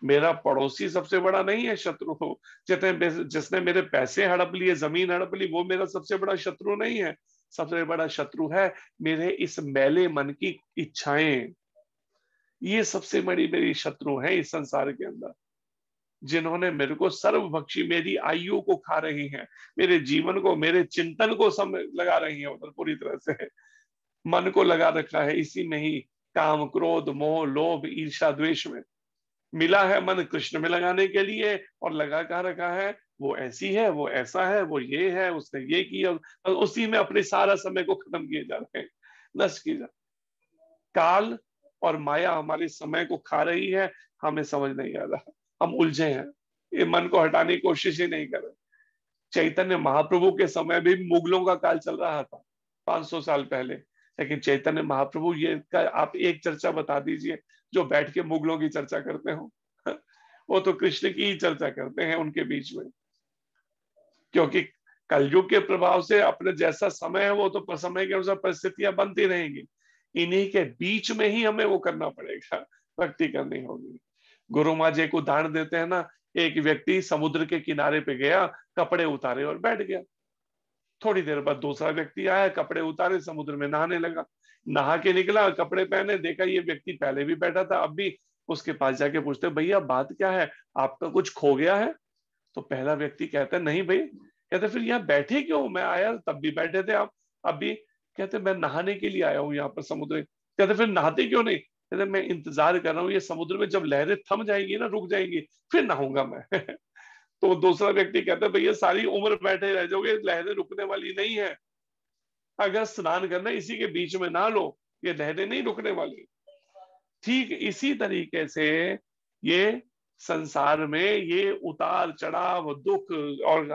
मेरा पड़ोसी सबसे बड़ा नहीं है शत्रु। जिसने मेरे पैसे हड़प लिए, जमीन हड़प ली, वो मेरा सबसे बड़ा शत्रु नहीं है। सबसे बड़ा शत्रु है मेरे इस मैले मन की इच्छाएं। ये सबसे बड़ी मेरी शत्रु है इस संसार के अंदर, जिन्होंने मेरे को सर्वभक्षी, मेरी आयु को खा रही हैं, मेरे जीवन को, मेरे चिंतन को समय लगा रही हैं, उधर पूरी तरह से मन को लगा रखा है इसी में ही, काम, क्रोध, मोह, लोभ, ईर्ष्या, द्वेष में। मिला है मन कृष्ण में लगाने के लिए, और लगा कहाँ रखा है, वो ऐसी है, वो ऐसा है, वो ये है, उसने ये किया, और उसी में अपने सारा समय को खत्म किए जा रहे हैं, नष्ट किए जा। काल और माया हमारे समय को खा रही है, हमें समझ नहीं आ रहा, हम उलझे हैं, ये मन को हटाने की कोशिश ही नहीं कर रहे। चैतन्य महाप्रभु के समय भी मुगलों का काल चल रहा था 500 साल पहले, लेकिन चैतन्य महाप्रभु ये आप एक चर्चा बता दीजिए जो बैठ के मुगलों की चर्चा करते हो। वो तो कृष्ण की ही चर्चा करते हैं उनके बीच में, क्योंकि कलयुग के प्रभाव से अपने जैसा समय है वो तो समय के अनुसार परिस्थितियां बनती रहेंगी। इन्हीं के बीच में ही हमें वो करना पड़ेगा, भक्ति करनी होगी। गुरु माँ जी एक उदाहरण देते हैं ना, एक व्यक्ति समुद्र के किनारे पे गया, कपड़े उतारे और बैठ गया। थोड़ी देर बाद दूसरा व्यक्ति आया, कपड़े उतारे, समुद्र में नहाने लगा। नहा के निकला, कपड़े पहने, देखा ये व्यक्ति पहले भी बैठा था, अब भी। उसके पास जाके पूछते, भैया बात क्या है, आपका कुछ खो गया है? तो पहला व्यक्ति कहता है, नहीं भाई। कहते फिर यहाँ बैठे क्यों, मैं आया तब भी बैठे थे आप, अब भी। कहते मैं नहाने के लिए आया हूँ यहाँ पर समुद्र। कहते फिर नहाते क्यों नहीं? कहते मैं इंतजार कर रहा हूँ, ये समुद्र में जब लहरें थम जाएंगी ना, रुक जाएंगी, फिर नहाऊंगा मैं। तो दूसरा व्यक्ति कहता है, भैया सारी उम्र बैठे रह जाओगे, लहरें रुकने वाली नहीं है। अगर स्नान करना इसी के बीच में ना लो, ये लहरें नहीं रुकने वाली। ठीक इसी तरीके से ये संसार में ये उतार चढ़ाव, दुख और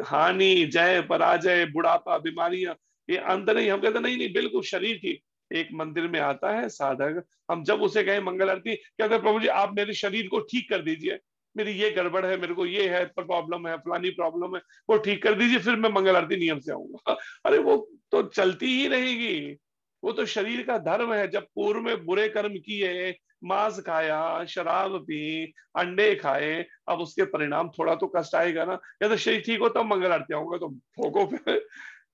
हानि, जय पराजय, बुढ़ापा, बीमारियां, ये अंदर ही। हम कहते नहीं नहीं बिल्कुल शरीर ठीक। एक मंदिर में आता है साधक, हम जब उसे कहें मंगल आरती, कहते प्रभु जी आप मेरे शरीर को ठीक कर दीजिए, मेरी ये गड़बड़ है, मेरे को ये है प्रॉब्लम है, फलानी प्रॉब्लम है, वो ठीक कर दीजिए, फिर मैं मंगल आरती नियम से आऊंगा। अरे वो तो चलती ही रहेगी, वो तो शरीर का धर्म है। जब पूर्व में बुरे कर्म किए, मांस खाया, शराब पी, अंडे खाए, अब उसके परिणाम थोड़ा तो कष्ट आएगा ना। या तो शरीर ठीक हो तब मंगल आरती आऊंगा, तो भोगो फिर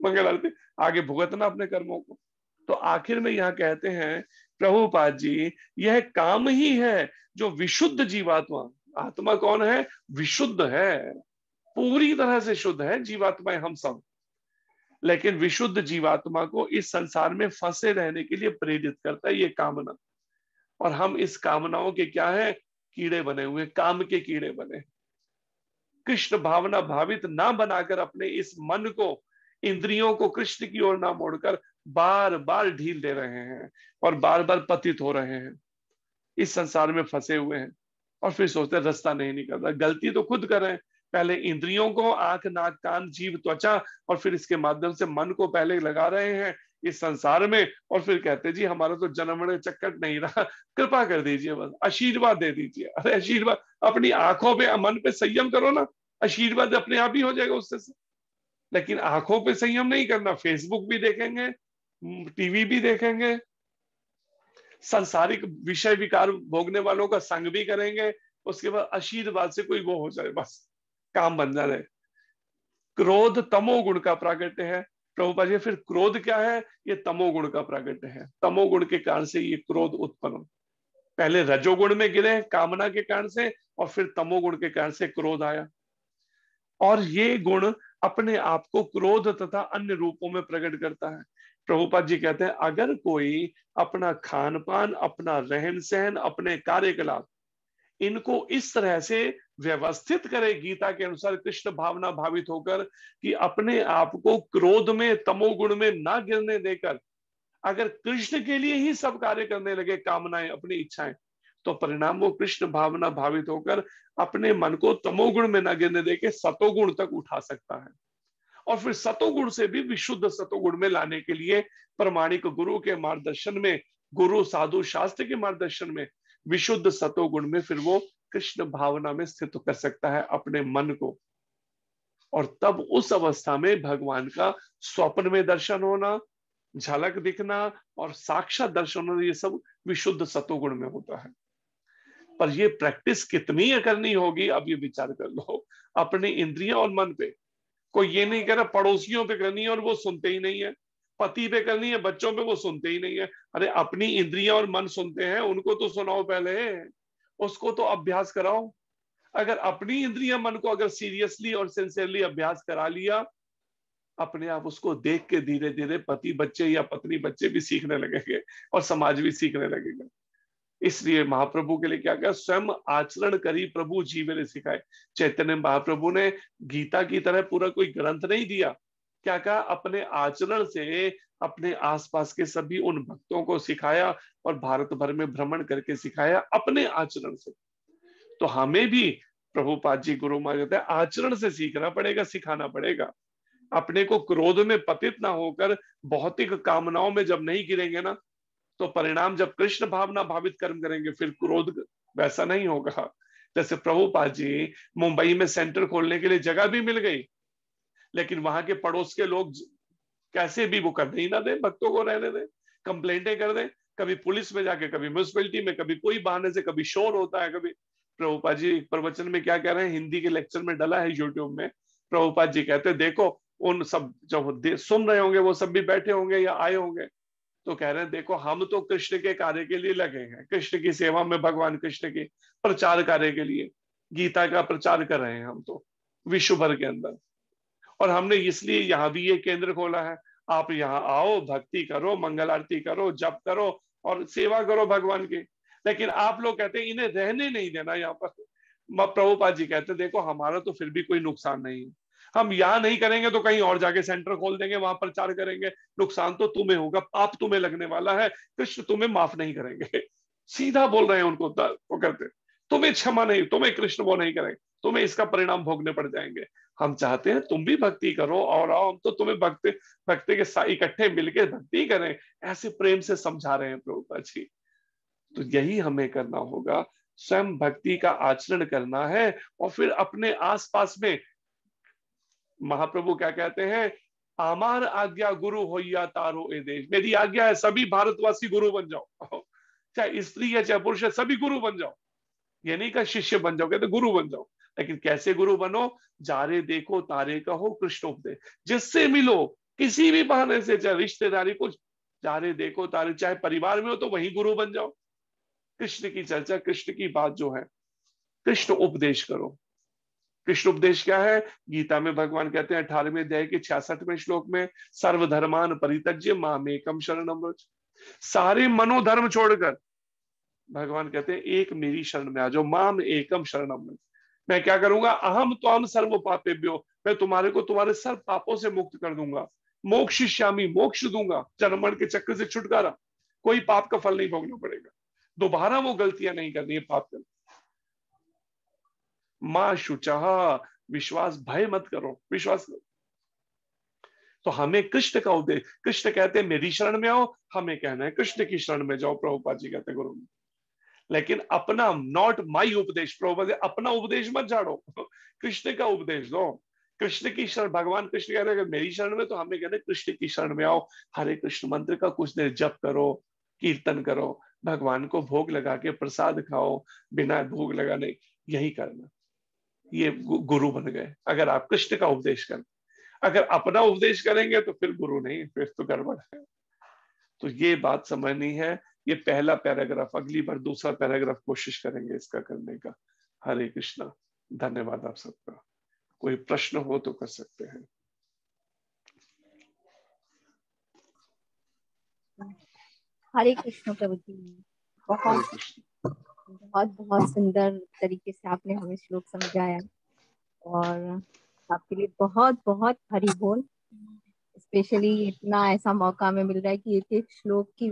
मंगल आरती, आगे भुगतना अपने कर्मों को। तो आखिर में यहाँ कहते हैं प्रभुपाद जी, यह काम ही है जो विशुद्ध जीवात्मा, आत्मा कौन है? विशुद्ध है, पूरी तरह से शुद्ध है जीवात्माएं हम सब। लेकिन विशुद्ध जीवात्मा को इस संसार में फंसे रहने के लिए प्रेरित करता है ये कामना। और हम इस कामनाओं के क्या है? कीड़े बने हुए, काम के कीड़े बने। कृष्ण भावना भावित ना बनाकर अपने इस मन को, इंद्रियों को कृष्ण की ओर ना मोड़कर बार बार ढील दे रहे हैं और बार बार पतित हो रहे हैं, इस संसार में फंसे हुए हैं। और फिर सोचते हैं रास्ता नहीं निकलता। गलती तो खुद कर रहे हैं। पहले इंद्रियों को, आंख नाक कान जीभ त्वचा, और फिर इसके माध्यम से मन को पहले लगा रहे हैं इस संसार में। और फिर कहते जी हमारा तो जन्मने चक्कर नहीं रहा, कृपा कर दीजिए, बस आशीर्वाद दे दीजिए। अरे आशीर्वाद, अपनी आंखों पे, मन पे संयम करो ना, आशीर्वाद अपने आप ही हो जाएगा उससे। लेकिन आंखों पे संयम नहीं करना, फेसबुक भी देखेंगे, टीवी भी देखेंगे, सांसारिक विषय विकार भोगने वालों का संग भी करेंगे, उसके बाद आशीर्वाद से कोई वो हो जाए, बस काम बन जाए। क्रोध तमोगुण का प्रागट्य है। प्रभुपाद जी फिर क्रोध क्या है? ये तमोगुण का प्रागट्य है। तमोगुण के कारण से ये क्रोध उत्पन्न, पहले रजोगुण में गिरे कामना के कारण से, और फिर तमोगुण के कारण से क्रोध आया। और ये गुण अपने आप को क्रोध तथा अन्य रूपों में प्रकट करता है। प्रभुपाद जी कहते हैं अगर कोई अपना खान पान, अपना रहन सहन, अपने कार्यकलाप, इनको इस तरह से व्यवस्थित करे गीता के अनुसार, कृष्ण भावना भावित होकर, कि अपने आप को क्रोध में, तमोगुण में ना गिरने देकर अगर कृष्ण के लिए ही सब कार्य करने लगे, कामनाएं, अपनी इच्छाएं, तो परिणाम वो कृष्ण भावना भावित होकर अपने मन को तमोगुण में न गिरने देके सतोगुण तक उठा सकता है। और फिर सतोगुण से भी विशुद्ध सतोगुण में लाने के लिए प्रमाणिक गुरु के मार्गदर्शन में, गुरु साधु शास्त्र के मार्गदर्शन में, विशुद्ध सतोगुण में फिर वो कृष्ण भावना में स्थित कर सकता है अपने मन को। और तब उस अवस्था में भगवान का स्वप्न में दर्शन होना, झलक दिखना और साक्षात दर्शन होना, ये सब विशुद्ध सतोगुण में होता है। पर ये प्रैक्टिस कितनी करनी होगी, अब ये विचार कर लो अपने इंद्रियां और मन पे। कोई ये नहीं कह रहा पड़ोसियों पे करनी है और वो सुनते ही नहीं है, पति पे करनी है, बच्चों पे वो सुनते ही नहीं है। अरे अपनी इंद्रियां और मन सुनते हैं, उनको तो सुनाओ पहले, उसको तो अभ्यास कराओ। अगर अपनी इंद्रियां मन को अगर सीरियसली और सिंसियरली अभ्यास करा लिया, अपने आप उसको देख के धीरे धीरे पति बच्चे या पत्नी बच्चे भी सीखने लगेंगे और समाज भी सीखने लगेगा। इसलिए महाप्रभु के लिए क्या कहा? स्वयं आचरण करी प्रभु जीवे सिखाए। चैतन्य महाप्रभु ने गीता की तरह पूरा कोई ग्रंथ नहीं दिया। क्या कहा? अपने आचरण से अपने आसपास के सभी उन भक्तों को सिखाया और भारत भर में भ्रमण करके सिखाया अपने आचरण से। तो हमें भी प्रभुपाद जी गुरु महाराज कहते हैं आचरण से सीखना पड़ेगा, सिखाना पड़ेगा। अपने को क्रोध में पतित ना होकर भौतिक कामनाओं में जब नहीं गिरेंगे ना, तो परिणाम जब कृष्ण भावना भावित कर्म करेंगे फिर क्रोध वैसा नहीं होगा। जैसे प्रभुपाद जी मुंबई में सेंटर खोलने के लिए जगह भी मिल गई, लेकिन वहां के पड़ोस के लोग कैसे भी वो करने ही ना दे, भक्तों को रहने दे। कंप्लेंटें कर दें, कभी पुलिस में जाके, कभी म्यूनिसिपैलिटी में, कभी कोई बहाने से, कभी शोर होता है, कभी। प्रभुपाद जी एक प्रवचन में क्या कह रहे हैं, हिंदी के लेक्चर में डला है यूट्यूब में, प्रभुपाद जी कहते हैं देखो उन सब जब सुन रहे होंगे वो सब भी बैठे होंगे या आए होंगे, तो कह रहे हैं देखो हम तो कृष्ण के कार्य के लिए लगे हैं, कृष्ण की सेवा में, भगवान कृष्ण के प्रचार कार्य के लिए गीता का प्रचार कर रहे हैं हम तो विश्व भर के अंदर। और हमने इसलिए यहाँ भी ये केंद्र खोला है, आप यहाँ आओ, भक्ति करो, मंगल आरती करो, जप करो और सेवा करो भगवान की। लेकिन आप लोग कहते हैं इन्हें रहने नहीं देना यहाँ पर। प्रभुपाद जी कहते हैं देखो हमारा तो फिर भी कोई नुकसान नहीं है, हम यहाँ नहीं करेंगे तो कहीं और जाके सेंटर खोल देंगे, वहां प्रचार करेंगे, नुकसान तो तुम्हें होगा, पाप तुम्हें लगने वाला है, कृष्ण तुम्हें माफ नहीं करेंगे। सीधा बोल रहे हैं उनको, वो करते तुम्हें क्षमा नहीं, तुम्हें कृष्ण वो नहीं करेंगे, तुम्हें इसका परिणाम भोगने पड़ जाएंगे। हम चाहते हैं तुम भी भक्ति करो और आओ, हम तो तुम्हें भक्ति भक्ति के साथ इकट्ठे मिलकर भक्ति करें, ऐसे प्रेम से समझा रहे हैं प्रभुपाद जी। तो यही हमें करना होगा, स्वयं भक्ति का आचरण करना है और फिर अपने आसपास में, महाप्रभु क्या कहते हैं, आमार आज्ञा गुरु होइया तारो ए देश, मेरी आज्ञा है सभी भारतवासी गुरु बन जाओ, चाहे स्त्री है चाहे पुरुष है, सभी गुरु बन जाओ। ये नहीं का शिष्य बन जाओ, कहते गुरु बन जाओ। लेकिन कैसे गुरु बनो, जारे देखो तारे कहो कृष्ण उपदेश, जिससे मिलो किसी भी बहाने से, चाहे रिश्तेदारी कुछ, जारे देखो तारे, चाहे परिवार में हो तो वही गुरु बन जाओ। कृष्ण की चर्चा, कृष्ण की बात जो है, कृष्ण उपदेश करो। कृष्ण उपदेश क्या है, गीता में भगवान कहते हैं 18वें अध्याय के 66वें श्लोक में, सर्वधर्मान परित्यज्य मामेकम शरणम व्रज। सारे मनोधर्म छोड़कर भगवान कहते हैं एक मेरी शरण में आ जाओ, माम एकम शरणम व्रज। मैं क्या करूंगा, अहम त्वाम सर्व पापेभ्यो, मैं तुम्हारे को तुम्हारे सर्व पापों से मुक्त कर दूंगा, मोक्षयिष्यामि, मोक्ष दूंगा, जन्म मरण के चक्र से छुटकारा, कोई पाप का फल नहीं भोगना पड़ेगा, दोबारा वो गलतियां नहीं करनी है, पाप करनी। मां शुचः, विश्वास भय मत करो, विश्वास करो। तो हमें कृष्ण का उपदेश, कृष्ण कहते हैं मेरी शरण में आओ, हमें कहना है कृष्ण की शरण में जाओ, प्रभुपाद जी कहते हैं गुरु में। लेकिन अपना, नॉट माई उपदेश, प्रभुपाद अपना उपदेश मत झाड़ो, कृष्ण का उपदेश दो, कृष्ण की शरण। भगवान कृष्ण कह रहे हैं मेरी शरण में, तो हमें कहते हैं कृष्ण की शरण में आओ, हरे कृष्ण मंत्र का कुछ देर जप करो, कीर्तन करो, भगवान को भोग लगा के प्रसाद खाओ, बिना भोग लगाने, यही करना। ये गुरु बन गए अगर आप कृष्ण का उपदेश करें। अगर अपना उपदेश करेंगे तो फिर गुरु नहीं, फिर तो गड़बड़ है। तो ये बात समझनी है। ये पहला पैराग्राफ, अगली बार दूसरा पैराग्राफ कोशिश करेंगे इसका करने का। हरे कृष्णा, धन्यवाद आप सबका। कोई प्रश्न हो तो कर सकते हैं। हरे कृष्ण प्रभु जी, बहुत बहुत सुंदर तरीके से आपने हमें श्लोक समझाया और आपके लिए बहुत बहुत हरि बोल। स्पेशली इतना ऐसा मौका हमें मिल रहा है कि एक एक श्लोक की